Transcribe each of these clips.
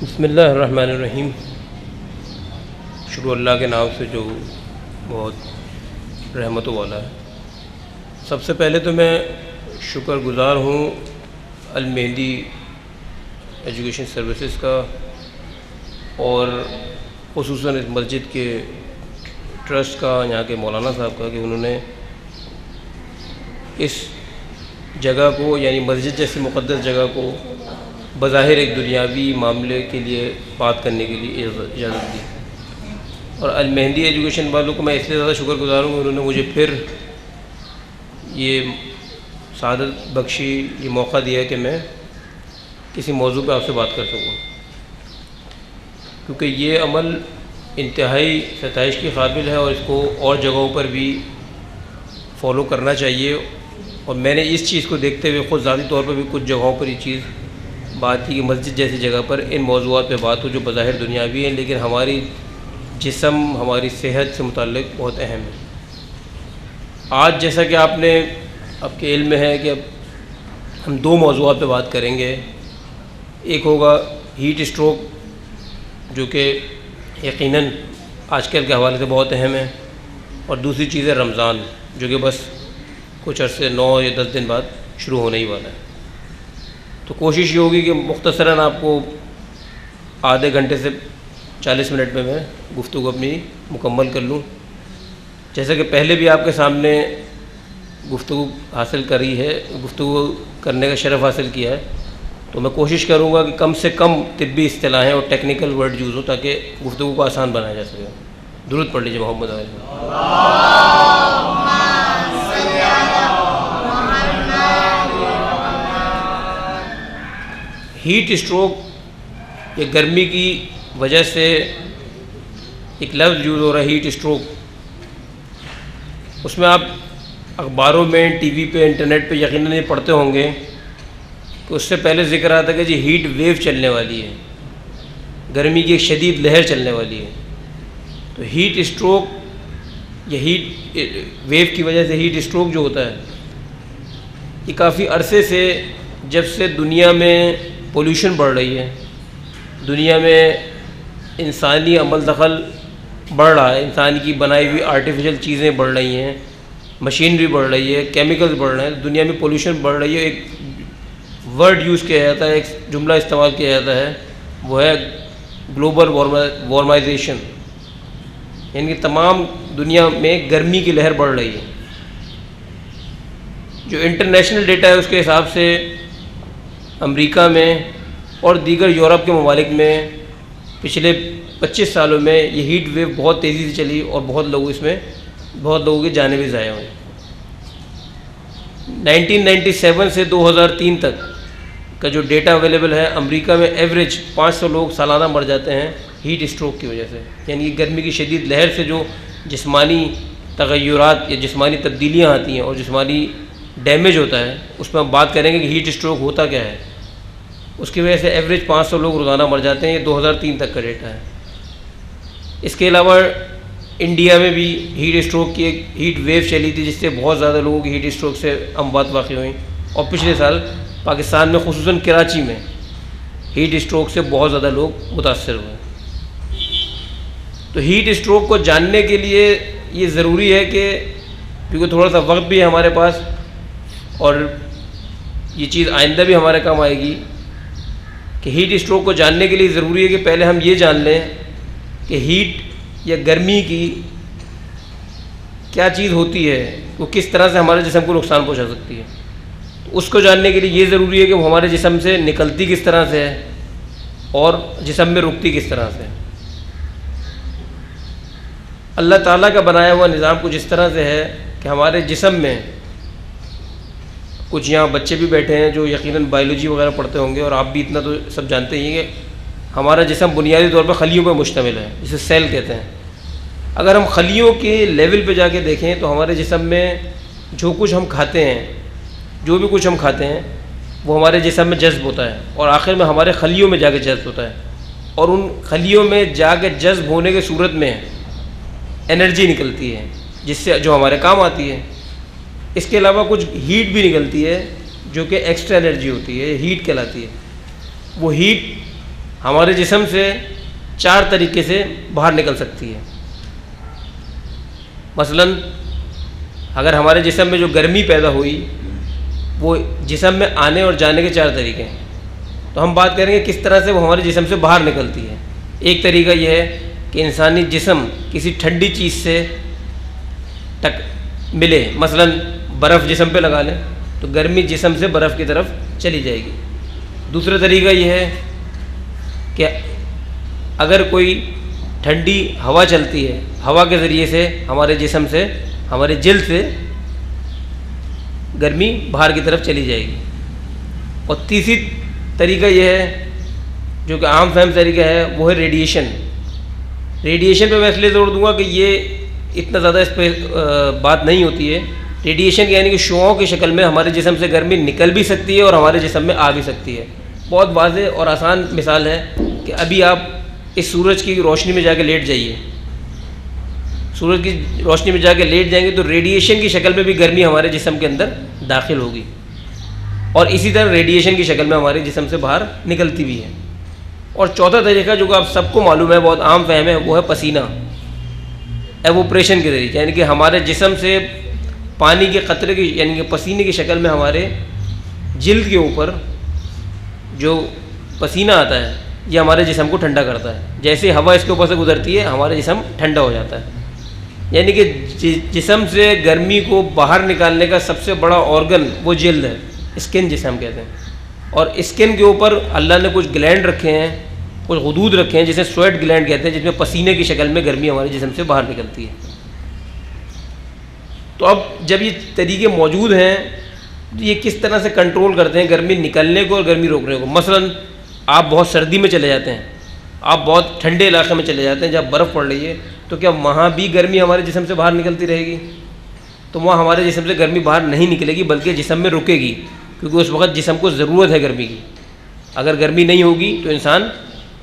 بسم اللہ الرحمن الرحیم۔ شروع اللہ کے نام سے جو بہت رحمتوں والا ہے۔ سب سے پہلے تو میں شکر گزار ہوں المہندی ایجوکیشن سروسز کا اور خصوصاً اس مسجد کے ٹرسٹ کا، یہاں کے مولانا صاحب کا، کہ انہوں نے اس جگہ کو، یعنی مسجد جیسی مقدس جگہ کو، بظاہر ایک دنیاوی معاملے کے لیے بات کرنے کے لیے اجازت دی۔ اور المہندی ایجوکیشن والوں کو میں اس لیے زیادہ شکر گزار ہوں کہ انہوں نے مجھے پھر یہ سعادت بخشی، یہ موقع دیا کہ میں کسی موضوع پہ آپ سے بات کر سکوں، کیونکہ یہ عمل انتہائی ستائش کی قابل ہے اور اس کو اور جگہوں پر بھی فالو کرنا چاہیے۔ اور میں نے اس چیز کو دیکھتے ہوئے خود ذاتی طور پر بھی کچھ جگہوں پر یہ چیز بات کی کہ مسجد جیسی جگہ پر ان موضوعات پہ بات ہو جو بظاہر دنیاوی ہیں لیکن ہماری جسم، ہماری صحت سے متعلق بہت اہم ہے۔ آج جیسا کہ آپ کے علم میں ہے کہ اب ہم دو موضوعات پہ بات کریں گے۔ ایک ہوگا ہیٹ اسٹروک، جو کہ یقیناً آج کل کے حوالے سے بہت اہم ہے، اور دوسری چیز ہے رمضان، جو کہ بس کچھ عرصے 9 یا 10 دن بعد شروع ہونے ہی والا ہے۔ تو کوشش یہ ہوگی کہ مختصراً آپ کو آدھے گھنٹے سے 40 منٹ میں گفتگو اپنی مکمل کر لوں۔ جیسا کہ پہلے بھی آپ کے سامنے گفتگو حاصل کری ہے، گفتگو کرنے کا شرف حاصل کیا ہے، تو میں کوشش کروں گا کہ کم سے کم طبی اصطلاحیں اور ٹیکنیکل ورڈ یوز ہو تاکہ گفتگو کو آسان بنایا جا سکے۔ درود پڑھ لیجیے محمد علیہ۔ ہیٹ اسٹروک، یہ گرمی کی وجہ سے ایک لفظ یوز ہو رہا ہے، ہیٹ اسٹروک۔ اس میں آپ اخباروں میں، ٹی وی پہ، انٹرنیٹ پہ یقیناً یہ پڑھتے ہوں گے کہ اس سے پہلے ذکر آتا ہے کہ جی ہیٹ ویو چلنے والی ہے، گرمی کی ایک شدید لہر چلنے والی ہے۔ تو ہیٹ اسٹروک، یہ ہیٹ ویو کی وجہ سے ہیٹ اسٹروک جو ہوتا ہے، یہ کافی عرصے سے، جب سے دنیا میں پولیوشن بڑھ رہی ہے، دنیا میں انسانی عمل دخل بڑھ رہا ہے، انسان کی بنائی ہوئی آرٹیفیشل چیزیں بڑھ رہی ہیں، مشینری بڑھ رہی ہے، کیمیکلز بڑھ رہے ہیں، دنیا میں پولیوشن بڑھ رہی ہے۔ ایک ورڈ یوز کیا جاتا ہے، ایک جملہ استعمال کیا جاتا ہے، وہ ہے گلوبل وارمائزیشن، یعنی کہ تمام دنیا میں گرمی کی لہر بڑھ رہی ہے۔ جو انٹرنیشنل ڈیٹا ہے اس کے حساب سے امریکہ میں اور دیگر یورپ کے ممالک میں پچھلے 25 سالوں میں یہ ہیٹ ویو بہت تیزی سے چلی اور بہت لوگوں کی جانیں بھی ضائع ہوئیں۔ 1997 سے 2003 تک کا جو ڈیٹا اویلیبل ہے، امریکہ میں ایوریج 500 لوگ سالانہ مر جاتے ہیں ہیٹ اسٹروک کی وجہ سے، یعنی گرمی کی شدید لہر سے جو جسمانی تغیرات یا جسمانی تبدیلیاں آتی ہیں اور جسمانی ڈیمیج ہوتا ہے، اس میں ہم بات کریں گے کہ ہیٹ اسٹروک ہوتا کیا ہے۔ اس کی وجہ سے ایوریج 500 لوگ روزانہ مر جاتے ہیں، یہ 2003 تک کا ڈیٹا ہے۔ اس کے علاوہ انڈیا میں بھی ہیٹ اسٹروک کی ایک ہیٹ ویو چلی تھی، جس سے بہت زیادہ لوگوں کی ہیٹ اسٹروک سے اموات واقع ہوئیں، اور پچھلے سال پاکستان میں خصوصاً کراچی میں ہیٹ اسٹروک سے بہت زیادہ لوگ متاثر ہوئے۔ تو ہیٹ اسٹروک کو جاننے کے لیے یہ ضروری ہے کہ، کیونکہ تھوڑا سا وقت بھی ہے ہمارے پاس اور یہ چیز آئندہ بھی ہمارے کام آئے گی، کہ ہیٹ اسٹروک کو جاننے کے لیے ضروری ہے کہ پہلے ہم یہ جان لیں کہ ہیٹ یا گرمی کی کیا چیز ہوتی ہے، وہ کس طرح سے ہمارے جسم کو نقصان پہنچا سکتی ہے۔ تو اس کو جاننے کے لیے یہ ضروری ہے کہ وہ ہمارے جسم سے نکلتی کس طرح سے ہے اور جسم میں رکتی کس طرح سے ہے۔ اللہ تعالیٰ کا بنایا ہوا نظام کچھ اس طرح سے ہے کہ ہمارے جسم میں، کچھ یہاں بچے بھی بیٹھے ہیں جو یقیناً بایولوجی وغیرہ پڑھتے ہوں گے، اور آپ بھی اتنا تو سب جانتے ہی ہیں کہ ہمارا جسم بنیادی طور پر خلیوں پر مشتمل ہے، جسے سیل کہتے ہیں۔ اگر ہم خلیوں کے لیول پہ جا کے دیکھیں تو ہمارے جسم میں جو کچھ ہم کھاتے ہیں، جو بھی کچھ ہم کھاتے ہیں، وہ ہمارے جسم میں جذب ہوتا ہے اور آخر میں ہمارے خلیوں میں جا کے جذب ہوتا ہے، اور ان خلیوں میں جا کے جذب ہونے کی صورت میں انرجی نکلتی ہے، جس سے جو ہمارے کام آتی ہے۔ اس کے علاوہ کچھ ہیٹ بھی نکلتی ہے جو کہ ایکسٹرا انرجی ہوتی ہے، ہیٹ کہلاتی ہے۔ وہ ہیٹ ہمارے جسم سے 4 طریقے سے باہر نکل سکتی ہے۔ مثلا اگر ہمارے جسم میں جو گرمی پیدا ہوئی وہ جسم میں آنے اور جانے کے 4 طریقے ہیں، تو ہم بات کریں گے کس طرح سے وہ ہمارے جسم سے باہر نکلتی ہے۔ ایک طریقہ یہ ہے کہ انسانی جسم کسی ٹھنڈی چیز سے ملے، مثلا برف جسم پہ لگا لیں تو گرمی جسم سے برف کی طرف چلی جائے گی۔ دوسرا طریقہ یہ ہے کہ اگر کوئی ٹھنڈی ہوا چلتی ہے، ہوا کے ذریعے سے ہمارے جسم سے، ہمارے جلد سے گرمی باہر کی طرف چلی جائے گی۔ اور تیسری طریقہ یہ ہے جو کہ عام فہم طریقہ ہے، وہ ہے ریڈیشن۔ ریڈیشن پہ میں اس لیے زور دوں گا کہ یہ اتنا زیادہ اس پہ بات نہیں ہوتی ہے۔ ریڈیشن یعنی کہ شعاعوں کی شکل میں ہمارے جسم سے گرمی نکل بھی سکتی ہے اور ہمارے جسم میں آ بھی سکتی ہے۔ بہت واضح اور آسان مثال ہے کہ ابھی آپ اس سورج کی روشنی میں جا کے لیٹ جائیے، سورج کی روشنی میں جا کے لیٹ جائیں گے تو ریڈیشن کی شکل میں بھی گرمی ہمارے جسم کے اندر داخل ہوگی، اور اسی طرح ریڈیشن کی شکل میں ہمارے جسم سے باہر نکلتی بھی ہے۔ اور چوتھا طریقہ جو کہ آپ سب کو معلوم ہے، بہت عام فہم ہے، وہ ہے پسینہ، ایوپریشن کے ذریعے، یعنی کہ ہمارے جسم سے پانی کے قطرے کی یعنی کہ پسینے کی شکل میں ہمارے جلد کے اوپر جو پسینہ آتا ہے یہ ہمارے جسم کو ٹھنڈا کرتا ہے۔ جیسے ہوا اس کے اوپر سے گزرتی ہے ہمارا جسم ٹھنڈا ہو جاتا ہے۔ یعنی کہ جسم سے گرمی کو باہر نکالنے کا سب سے بڑا آرگن وہ جلد ہے، اسکن جسے ہم کہتے ہیں۔ اور اسکن کے اوپر اللہ نے کچھ گلینڈ رکھے ہیں، کچھ غدود رکھے ہیں جسے سویٹ گلینڈ کہتے ہیں، جس میں پسینے کی شکل میں گرمی ہمارے جسم سے باہر نکلتی ہے۔ تو اب جب یہ طریقے موجود ہیں تو یہ کس طرح سے کنٹرول کرتے ہیں گرمی نکلنے کو اور گرمی روکنے کو۔ مثلا آپ بہت سردی میں چلے جاتے ہیں، آپ بہت ٹھنڈے علاقے میں چلے جاتے ہیں جب برف پڑ رہی ہے، تو کیا وہاں بھی گرمی ہمارے جسم سے باہر نکلتی رہے گی؟ تو وہاں ہمارے جسم سے گرمی باہر نہیں نکلے گی بلکہ جسم میں رکے گی، کیونکہ اس وقت جسم کو ضرورت ہے گرمی کی۔ اگر گرمی نہیں ہوگی تو انسان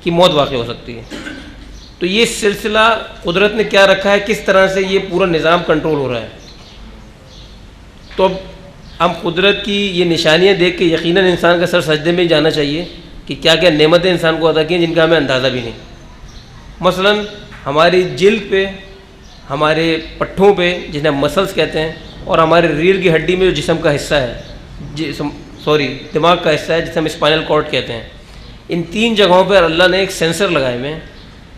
کی موت واقع ہو سکتی ہے۔ تو یہ سلسلہ قدرت نے کیا رکھا ہے، کس طرح سے یہ پورا نظام کنٹرول ہو رہا ہے۔ تو اب ہم قدرت کی یہ نشانیاں دیکھ کے یقیناً انسان کا سر سجدے میں جانا چاہیے کہ کیا کیا نعمتیں انسان کو عطا کی ہیں جن کا ہمیں اندازہ بھی نہیں۔ مثلا ہماری جلد پہ، ہمارے پٹھوں پہ جنہیں ہم مسلس کہتے ہیں، اور ہمارے ریڑھ کی ہڈی میں جو جسم کا حصہ ہے، دماغ کا حصہ ہے جسے ہم اسپائنل کارڈ کہتے ہیں، ان 3 جگہوں پر اللہ نے ایک سینسر لگائے ہوئے ہیں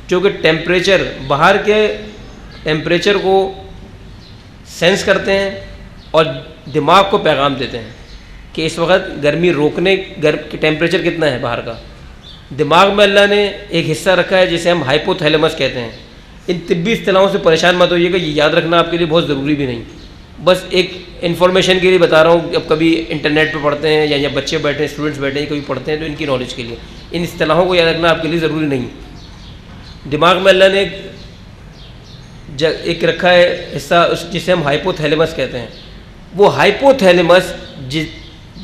جو کہ ٹیمپریچر، باہر کے ٹیمپریچر کو سینس کرتے ہیں اور دماغ کو پیغام دیتے ہیں کہ اس وقت گرمی روکنے ٹیمپریچر کتنا ہے باہر کا۔ دماغ میں اللہ نے ایک حصہ رکھا ہے جسے ہم ہائپو تھیلیمس کہتے ہیں۔ ان طبی اصطلاحوں سے پریشان مت ہوئیے گا، یہ یاد رکھنا آپ کے لیے بہت ضروری بھی نہیں، بس ایک انفارمیشن کے لیے بتا رہا ہوں۔ اب کبھی انٹرنیٹ پہ پڑھتے ہیں یا بچے بیٹھے ہیں، اسٹوڈنٹس بیٹھے ہیں، کبھی پڑھتے ہیں تو ان کی نالج کے لیے ان اصطلاحوں کو یاد رکھنا آپ کے لیے ضروری نہیں۔ دماغ میں اللہ نے ایک رکھا ہے حصہ جسے ہم ہائپو تھیلیمس کہتے ہیں۔ وہ ہائپو تھیلیمس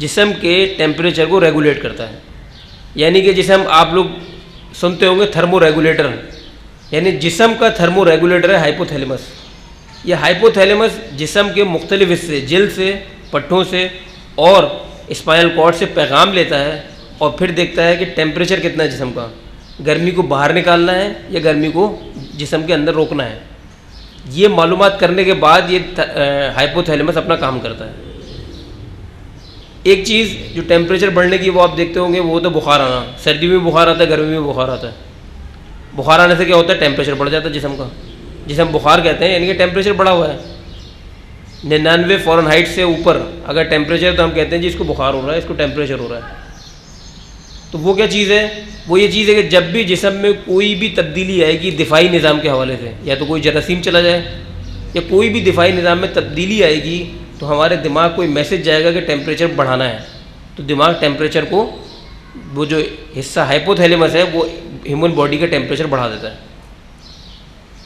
جسم کے ٹیمپریچر کو ریگولیٹ کرتا ہے، یعنی کہ جسے ہم آپ لوگ سنتے ہوں گے تھرمو ریگولیٹر، یعنی جسم کا تھرمو ریگولیٹر ہے ہائپو تھیلیمس۔ یہ ہائپو تھیلیمس جسم کے مختلف حصے، جلد سے، پٹھوں سے اور اسپائنل کارڈ سے پیغام لیتا ہے اور پھر دیکھتا ہے کہ ٹیمپریچر کتنا ہے جسم کا، گرمی کو باہر نکالنا ہے یا گرمی کو جسم کے اندر روکنا ہے۔ یہ معلومات کرنے کے بعد یہ ہائپو تھیلیمس اپنا کام کرتا ہے۔ ایک چیز جو ٹیمپریچر بڑھنے کی وہ آپ دیکھتے ہوں گے، وہ ہوتا ہے بخار آنا۔ سردی میں بخار آتا ہے، گرمی میں بخار آتا ہے۔ بخار آنے سے کیا ہوتا ہے؟ ٹیمپریچر بڑھ جاتا ہے جسم کا، جسے ہم بخار کہتے ہیں، یعنی کہ ٹیمپریچر بڑھا ہوا ہے 99 فارنہائٹ سے اوپر اگر ٹیمپریچر، تو ہم کہتے ہیں جی اس کو بخار ہو رہا ہے، اس کو ٹیمپریچر ہو رہا ہے۔ تو وہ کیا چیز ہے؟ وہ یہ چیز ہے کہ جب بھی جسم میں کوئی بھی تبدیلی آئے گی دفاعی نظام کے حوالے سے، یا تو کوئی جراثیم چلا جائے یا کوئی بھی دفاعی نظام میں تبدیلی آئے گی، تو ہمارے دماغ کو میسج جائے گا کہ ٹیمپریچر بڑھانا ہے۔ تو دماغ ٹیمپریچر کو، وہ جو حصہ ہائپو تھیلیمس ہے وہ ہیومن باڈی کا ٹیمپریچر بڑھا دیتا ہے۔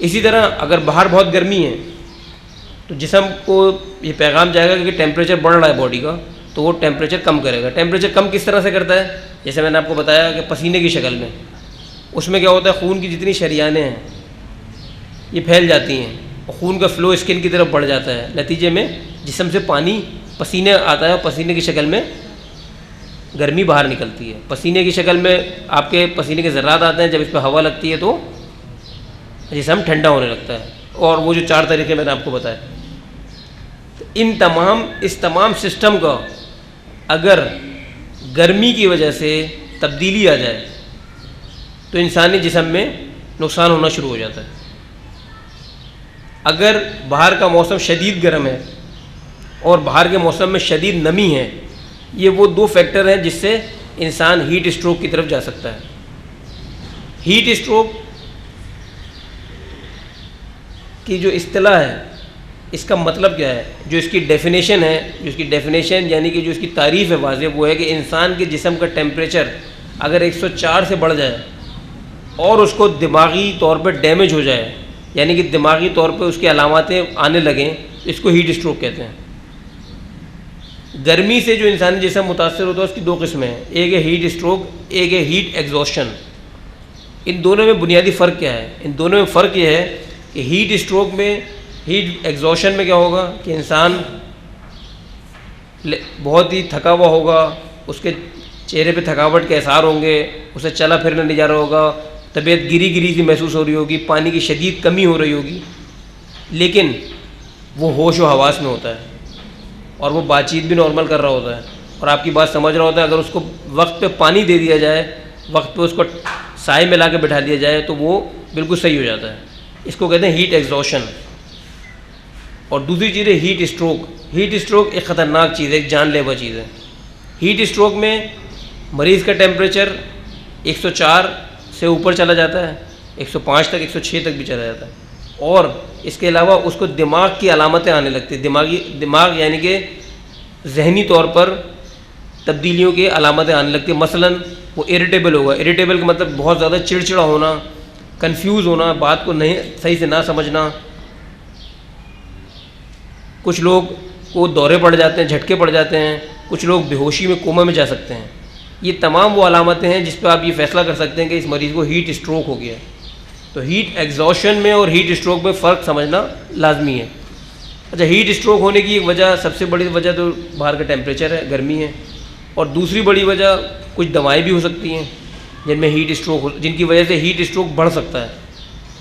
اسی طرح اگر باہر بہت گرمی ہے تو جسم کو یہ پیغام جائے گا کہ ٹیمپریچر بڑھ رہا ہے باڈی کا، تو وہ ٹیمپریچر کم کرے گا۔ ٹیمپریچر کم کس طرح سے کرتا ہے؟ جیسے میں نے آپ کو بتایا کہ پسینے کی شکل میں، اس میں کیا ہوتا ہے، خون کی جتنی شریانیں ہیں یہ پھیل جاتی ہیں اور خون کا فلو اسکن کی طرف بڑھ جاتا ہے، نتیجے میں جسم سے پانی، پسینے آتا ہے اور پسینے کی شکل میں گرمی باہر نکلتی ہے، پسینے کی شکل میں آپ کے پسینے کے ذرات آتے ہیں، جب اس پہ ہوا لگتی ہے تو جسم ٹھنڈا ہونے لگتا ہے، اور وہ جو 4 طریقے میں نے آپ کو بتایا، اس تمام سسٹم کا اگر گرمی کی وجہ سے تبدیلی آ جائے تو انسانی جسم میں نقصان ہونا شروع ہو جاتا ہے۔ اگر باہر کا موسم شدید گرم ہے اور باہر کے موسم میں شدید نمی ہے، یہ وہ 2 فیکٹر ہیں جس سے انسان ہیٹ اسٹروک کی طرف جا سکتا ہے۔ ہیٹ اسٹروک کی جو اصطلاح ہے، اس کا مطلب کیا ہے، جو اس کی ڈیفینیشن ہے، یعنی کہ جو اس کی تعریف ہے واضح، وہ ہے کہ انسان کے جسم کا ٹیمپریچر اگر 104 سے بڑھ جائے اور اس کو دماغی طور پہ ڈیمیج ہو جائے، یعنی کہ دماغی طور پہ اس کی علاماتیں آنے لگیں، اس کو ہیٹ اسٹروک کہتے ہیں۔ گرمی سے جو انسانی جسم متاثر ہوتا ہے اس کی 2 قسمیں ہیں، ایک ہے ہیٹ اسٹروک، ایک ہے ہیٹ ایگزوشن۔ ان دونوں میں بنیادی فرق کیا ہے؟ ان دونوں میں فرق یہ ہے کہ ہیٹ اسٹروک میں، ہیٹ ایگزوشن میں کیا ہوگا کہ انسان بہت ہی تھکا ہوا ہوگا، اس کے چہرے پہ تھکاوٹ کے اثار ہوں گے، اسے چلا پھرنا نہیں جا رہا ہوگا، طبیعت گری گری سی محسوس ہو رہی ہوگی، پانی کی شدید کمی ہو رہی ہوگی، لیکن وہ ہوش و حواس میں ہوتا ہے اور وہ بات چیت بھی نارمل کر رہا ہوتا ہے اور آپ کی بات سمجھ رہا ہوتا ہے۔ اگر اس کو وقت پہ پانی دے دیا جائے، وقت پہ اس کو سائے میں لا کے بٹھا دیا جائے تو وہ بالکل صحیح ہو جاتا ہے۔ اس کو کہتے ہیں ہیٹ ایگزوشن۔ اور دوسری چیز ہے ہیٹ اسٹروک۔ ہیٹ اسٹروک ایک خطرناک چیز ہے، ایک جان لیوا چیز ہے۔ ہیٹ اسٹروک میں مریض کا ٹیمپریچر 104 سے اوپر چلا جاتا ہے، 105 تک، 106 تک بھی چلا جاتا ہے، اور اس کے علاوہ اس کو دماغ کی علامتیں آنے لگتی ہیں، دماغ یعنی کہ ذہنی طور پر تبدیلیوں کی علامتیں آنے لگتی ہیں۔ مثلا وہ اریٹیبل ہوگا، اریٹیبل کا مطلب بہت زیادہ چڑچڑا ہونا، کنفیوز ہونا، بات کو نہیں صحیح سے نہ سمجھنا۔ کچھ لوگ کو دورے پڑ جاتے ہیں، جھٹکے پڑ جاتے ہیں، کچھ لوگ بے ہوشی میں کوما میں جا سکتے ہیں۔ یہ تمام وہ علامتیں ہیں جس پہ آپ یہ فیصلہ کر سکتے ہیں کہ اس مریض کو ہیٹ اسٹروک ہو گیا ہے۔ تو ہیٹ ایگزوشن میں اور ہیٹ اسٹروک میں فرق سمجھنا لازمی ہے۔ اچھا، ہیٹ اسٹروک ہونے کی ایک وجہ، سب سے بڑی وجہ تو باہر کا ٹیمپریچر ہے، گرمی ہے، اور دوسری بڑی وجہ کچھ دوائیں بھی ہو سکتی ہیں جن میں ہیٹ اسٹروک، جن کی وجہ سے ہیٹ اسٹروک بڑھ سکتا ہے۔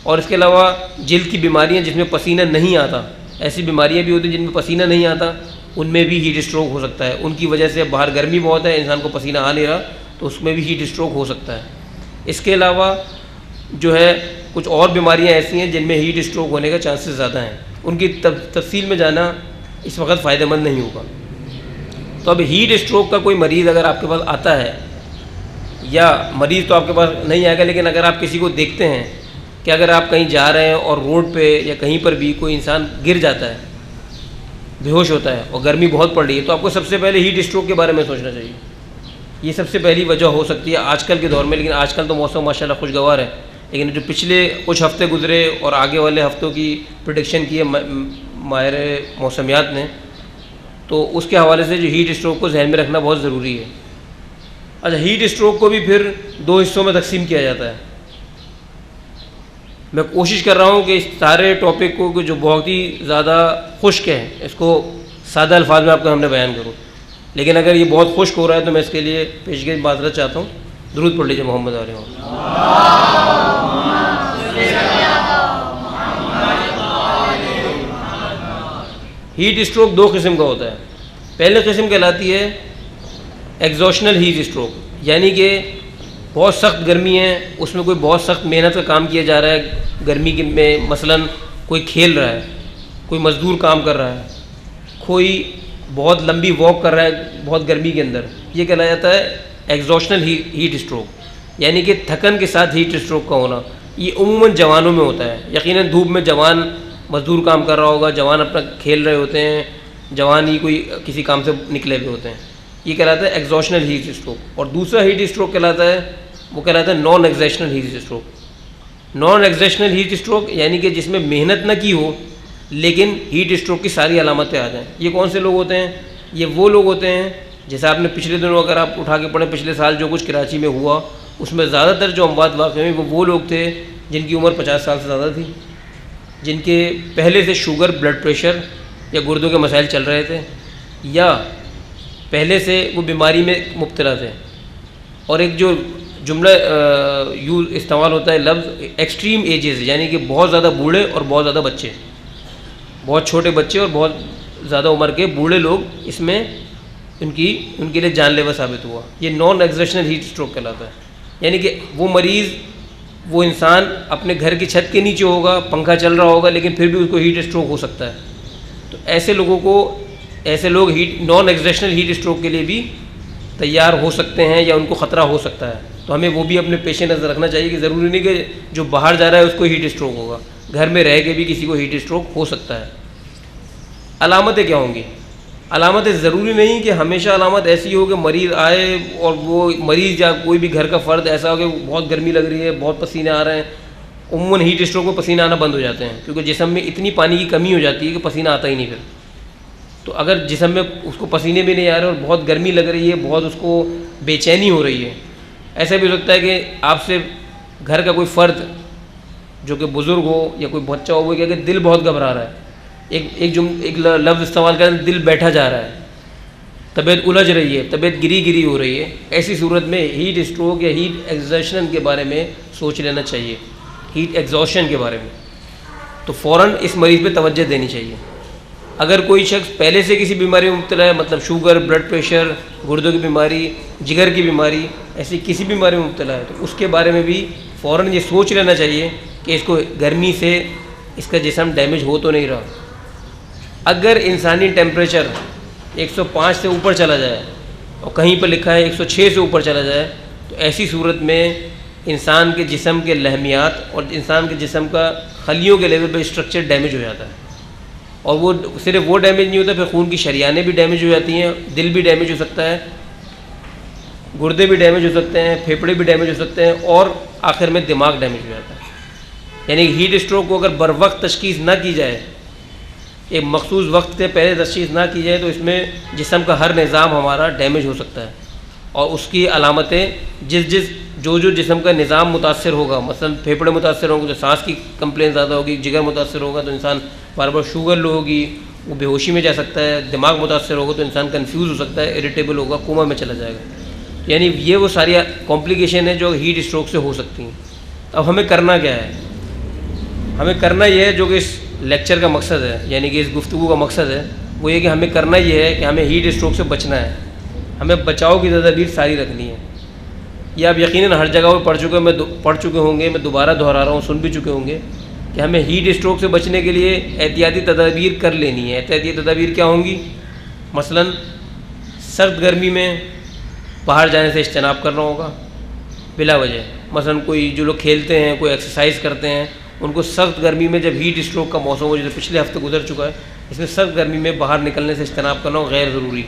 اور اس کے علاوہ جلد کی بیماریاں جس میں پسینہ نہیں آتا، ایسی بیماریاں بھی ہوتی ہیں جن میں پسینہ نہیں آتا، ان میں بھی ہیٹ اسٹروک ہو سکتا ہے۔ ان کی وجہ سے باہر گرمی بہت ہے، انسان کو پسینہ آ نہیں رہا، تو اس میں بھی ہیٹ اسٹروک ہو سکتا ہے۔ اس کے علاوہ جو ہے کچھ اور بیماریاں ایسی ہیں جن میں ہیٹ اسٹروک ہونے کا چانسز زیادہ ہیں، ان کی تفصیل میں جانا اس وقت فائدہ مند نہیں ہوگا۔ تو اب ہیٹ اسٹروک کا کوئی مریض اگر آپ کے پاس آتا ہے، یا مریض تو آپ کے پاس نہیں آئے گا، لیکن اگر آپ کسی کو دیکھتے ہیں کہ اگر آپ کہیں جا رہے ہیں اور روڈ پہ یا کہیں پر بھی کوئی انسان گر جاتا ہے، بے ہوش ہوتا ہے اور گرمی بہت پڑ رہی ہے، تو آپ کو سب سے پہلے ہیٹ اسٹروک کے بارے میں سوچنا چاہیے۔ یہ سب سے پہلی وجہ ہو سکتی ہے آج کل کے دور میں، لیکن آج کل تو موسم ماشاءاللہ خوشگوار ہے، لیکن جو پچھلے کچھ ہفتے گزرے اور آگے والے ہفتوں کی پریڈکشن کی ہے ماہر موسمیات نے، تو اس کے حوالے سے جو ہیٹ اسٹروک کو ذہن میں رکھنا بہت ضروری ہے۔ اچھا، ہیٹ اسٹروک کو بھی پھر 2 حصوں میں تقسیم کیا جاتا ہے۔ میں کوشش کر رہا ہوں کہ اس سارے ٹاپک کو جو بہت ہی زیادہ خشک ہے، اس کو سادہ الفاظ میں آپ کو ہم نے بیان کروں، لیکن اگر یہ بہت خشک ہو رہا ہے تو میں اس کے لیے پیشگی معذرت چاہتا ہوں۔ درود پڑھ لیجیے محمد علیہ وسلم۔ ہیٹ اسٹروک 2 قسم کا ہوتا ہے۔ پہلے قسم کہلاتی ہے ایگزوشنل ہیٹ اسٹروک، یعنی کہ بہت سخت گرمی ہے، اس میں کوئی بہت سخت محنت کا کام کیا جا رہا ہے گرمی میں، مثلاً کوئی کھیل رہا ہے، کوئی مزدور کام کر رہا ہے، کوئی بہت لمبی واک کر رہا ہے بہت گرمی کے اندر، یہ کہلایا جاتا ہے ایگزوشنل ہیٹ اسٹروک، یعنی کہ تھکن کے ساتھ ہیٹ اسٹروک کا ہونا۔ یہ عموماً جوانوں میں ہوتا ہے۔ یقیناً دھوپ میں جوان مزدور کام کر رہا ہوگا، جوان اپنا کھیل رہے ہوتے ہیں، جوان ہی کوئی کسی کام سے نکلے ہوئے ہوتے ہیں، یہ کہلاتا ہے ایگزوشنل ہیٹ اسٹروک۔ اور دوسرا ہیٹ اسٹروک کہلاتا ہے، وہ کہلاتا ہے non exertional heat stroke. Non exertional heat stroke یعنی کہ جس میں محنت نہ کی ہو لیکن ہیٹ اسٹروک کی ساری علامتیں آ جائیں۔ یہ کون سے لوگ ہوتے ہیں؟ یہ وہ لوگ ہوتے ہیں، جیسے آپ نے پچھلے دنوں اگر آپ اٹھا کے پڑھیں، پچھلے سال جو کچھ کراچی میں ہوا، اس میں زیادہ تر جو اموات واقع ہوئی وہ لوگ تھے جن کی عمر 50 سال سے زیادہ تھی، جن کے پہلے سے شوگر، بلڈ پریشر یا گردوں کے مسائل چل رہے تھے، یا پہلے سے وہ بیماری میں مبتلا تھے. اور ایک جو جملہ استعمال ہوتا ہے لفظ ایکسٹریم ایجز، یعنی کہ بہت زیادہ بوڑھے اور بہت زیادہ بچے، بہت چھوٹے بچے اور بہت زیادہ عمر کے بوڑھے لوگ اس میں ان کے لیے جان لیوا ثابت ہوا. یہ نان ایگزرشنل ہیٹ اسٹروک کہلاتا ہے. یعنی کہ وہ مریض، وہ انسان اپنے گھر کی چھت کے نیچے ہوگا، پنکھا چل رہا ہوگا، لیکن پھر بھی اس کو ہیٹ اسٹروک ہو سکتا ہے. تو ایسے لوگ نان ایگزرشنل ہیٹ اسٹروک کے لیے بھی تیار ہو سکتے ہیں یا ان کو خطرہ ہو سکتا ہے. تو ہمیں وہ بھی اپنے پیش نظر رکھنا چاہیے کہ ضروری نہیں کہ جو باہر جا رہا ہے اس کو ہیٹ اسٹروک ہوگا، گھر میں رہ کے بھی کسی کو ہیٹ اسٹروک ہو سکتا ہے. علامتیں کیا ہوں گی؟ علامتیں ضروری نہیں کہ ہمیشہ علامت ایسی ہو کہ مریض آئے اور وہ مریض یا کوئی بھی گھر کا فرد ایسا ہو کہ بہت گرمی لگ رہی ہے، بہت پسینے آ رہے ہیں. عموماً ہیٹ اسٹروک میں پسینہ آنا بند ہو جاتے ہیں کیونکہ جسم میں اتنی پانی کی کمی ہو جاتی ہے کہ پسینہ آتا ہی نہیں پھر. تو اگر جسم میں اس کو پسینے بھی نہیں آ رہے اور بہت گرمی لگ رہی ہے، بہت اس کو بے چینی ہو رہی ہے، ایسا بھی ہو سکتا ہے کہ آپ سے گھر کا کوئی فرد جو کہ بزرگ ہو یا کوئی بچہ ہو وہ کہے کہ دل بہت گھبرا رہا ہے، ایک لفظ استعمال کریں، دل بیٹھا جا رہا ہے، طبیعت الجھ رہی ہے، طبیعت گری ہو رہی ہے. ایسی صورت میں ہیٹ اسٹروک یا ہیٹ ایگزرشن کے بارے میں سوچ لینا چاہیے، ہیٹ ایگزوشن کے بارے میں. تو فوراً اس مریض پہ توجہ دینی چاہیے. اگر کوئی شخص پہلے سے کسی بیماری میں مبتلا ہے، مطلب شوگر، بلڈ پریشر، گردوں کی بیماری، جگر کی بیماری، ایسی کسی بیماری میں مبتلا ہے، تو اس کے بارے میں بھی فوراً یہ سوچ لینا چاہیے کہ اس کو گرمی سے اس کا جسم ڈیمیج ہو تو نہیں رہا. اگر انسانی ٹیمپریچر 105 سے اوپر چلا جائے اور کہیں پر لکھا ہے 106 سے اوپر چلا جائے، تو ایسی صورت میں انسان کے جسم کے لحمیات اور انسان کے جسم کا خلیوں کے لیول پہ اسٹرکچر ڈیمیج ہو جاتا ہے. اور وہ صرف وہ ڈیمیج نہیں ہوتا، پھر خون کی شریانیں بھی ڈیمیج ہو جاتی ہیں، دل بھی ڈیمیج ہو سکتا ہے، گردے بھی ڈیمیج ہو سکتے ہیں، پھیپھڑے بھی ڈیمیج ہو سکتے ہیں، اور آخر میں دماغ ڈیمیج ہو جاتا ہے. یعنی ہیٹ اسٹروک کو اگر بر وقت تشخیص نہ کی جائے، ایک مخصوص وقت سے پہلے تشخیص نہ کی جائے، تو اس میں جسم کا ہر نظام ہمارا ڈیمیج ہو سکتا ہے. اور اس کی علامتیں جو جسم کا نظام متاثر ہوگا، مثلا پھیپھڑے متاثر ہوں گے تو سانس کی کمپلین زیادہ ہوگی، جگر متاثر ہوگا تو انسان بار بار شوگر لو ہوگی، وہ بے ہوشی میں جا سکتا ہے، دماغ متاثر ہوگا تو انسان کنفیوز ہو سکتا ہے، اریٹیبل ہوگا، کوما میں چلا جائے گا. یعنی یہ وہ ساری کمپلیکیشن ہیں جو ہیٹ اسٹروک سے ہو سکتی ہیں. اب ہمیں کرنا کیا ہے؟ ہمیں کرنا یہ ہے جو کہ اس لیکچر کا مقصد ہے، یعنی کہ اس گفتگو کا مقصد ہے، وہ یہ کہ ہمیں کرنا یہ ہے کہ ہمیں ہیٹ اسٹروک سے بچنا ہے. ہمیں بچاؤ کی تدابیر ساری رکھنی ہے. یہ آپ یقیناً ہر جگہ پر پڑھ چکے ہوں گے، میں دوبارہ دہرا رہا ہوں، سن بھی چکے ہوں گے کہ ہمیں ہیٹ اسٹروک سے بچنے کے لیے احتیاطی تدابیر کر لینی ہے. احتیاطی تدابیر کیا ہوں گی؟ مثلاً سرد گرمی میں باہر جانے سے اجتناب کرنا ہوگا بلا وجہ. مثلاً کوئی جو لوگ کھیلتے ہیں، کوئی ایکسرسائز کرتے ہیں، ان کو سخت گرمی میں جب ہیٹ اسٹروک کا موسم ہو، جیسے پچھلے ہفتے گزر چکا ہے، اس میں سخت گرمی میں باہر نکلنے سے اجتناب کرنا غیر ضروری.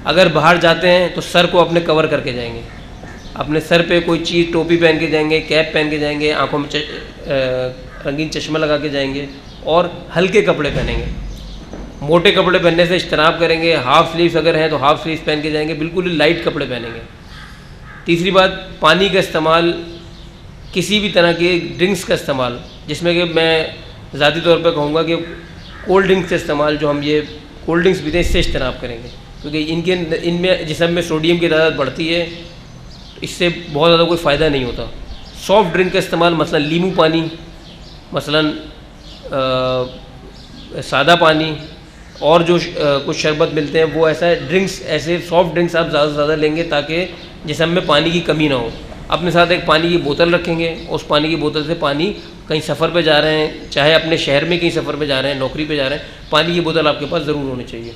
اگر باہر جاتے ہیں تو سر کو اپنے کور کر کے جائیں گے، اپنے سر پہ کوئی چیز، ٹوپی پہن کے جائیں گے، کیپ پہن کے جائیں گے، آنکھوں میں رنگین چشمہ لگا کے جائیں گے، اور ہلکے کپڑے پہنیں گے. موٹے کپڑے پہننے سے اجتناب کریں گے. ہاف سلیوز اگر ہیں تو ہاف سلیوز پہن کے جائیں گے، بالکل لائٹ کپڑے پہنیں گے. تیسری بات، پانی کا استعمال، کسی بھی طرح کے ڈرنکس کا استعمال، جس میں کہ میں ذاتی طور پہ کہوں گا کہ کولڈ ڈرنکس کا استعمال، جو ہم یہ کولڈ ڈرنکس پیتے ہیں، اس سے اجتناب کریں گے، کیونکہ ان میں جسم میں سوڈیم کی تعداد بڑھتی ہے، اس سے بہت زیادہ کوئی فائدہ نہیں ہوتا. سافٹ ڈرنک کا استعمال، مثلا لیمو پانی، مثلا سادہ پانی، اور جو کچھ شربت ملتے ہیں، وہ ایسے سافٹ ڈرنکس آپ زیادہ سے زیادہ لیں گے تاکہ جسم میں پانی کی کمی نہ ہو. اپنے ساتھ ایک پانی کی بوتل رکھیں گے، اس پانی کی بوتل سے پانی، کہیں سفر پہ جا رہے ہیں، چاہے اپنے شہر میں کہیں سفر پہ جا رہے ہیں، نوکری پہ جا رہے ہیں، پانی کی بوتل آپ کے پاس ضرور ہونی چاہیے.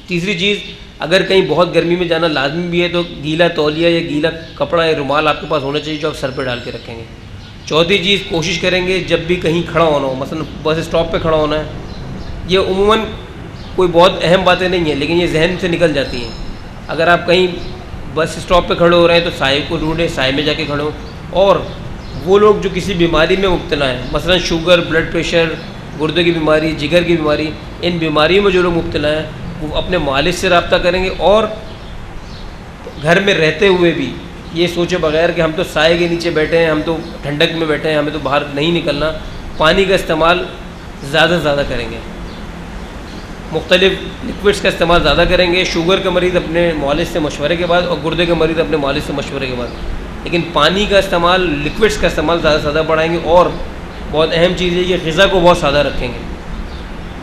تیسری چیز، اگر کہیں بہت گرمی میں جانا لازمی بھی ہے تو گیلا تولیہ یا گیلا کپڑا یا رومال آپ کے پاس ہونا چاہیے جو آپ سر پہ ڈال کے رکھیں گے. چوتھی چیز، کوشش کریں گے جب بھی کہیں کھڑا ہونا ہو، مثلا بس اسٹاپ پہ کھڑا ہونا ہے، یہ عموماً کوئی بہت اہم باتیں نہیں ہیں لیکن یہ ذہن سے نکل جاتی ہیں. اگر آپ کہیں بس اسٹاپ پہ کھڑے ہو رہے ہیں تو سائے کو ڈھونڈیں، سائے میں جا کے کھڑے ہو. اور وہ لوگ جو کسی بیماری میں مبتلا ہیں، مثلا شوگر، بلڈ پریشر، گردے کی بیماری، جگر کی بیماری، ان بیماریوں میں جو لوگ مبتلا ہیں، وہ اپنے معالج سے رابطہ کریں گے. اور گھر میں رہتے ہوئے بھی یہ سوچے بغیر کہ ہم تو سائے کے نیچے بیٹھے ہیں، ہم تو ٹھنڈک میں بیٹھے ہیں، ہمیں تو باہر نہیں نکلنا، پانی کا استعمال زیادہ سے زیادہ کریں گے. مختلف لکوڈس کا استعمال زیادہ کریں گے. شوگر کے مریض اپنے معالج سے مشورے کے بعد, اور گردے کے مریض اپنے معالج سے مشورے کے بعد. لیکن پانی کا استعمال, لکوڈس کا استعمال زیادہ سے زیادہ بڑھائیں گے. اور بہت اہم چیز ہے کہ غذا کو بہت سادہ رکھیں گے.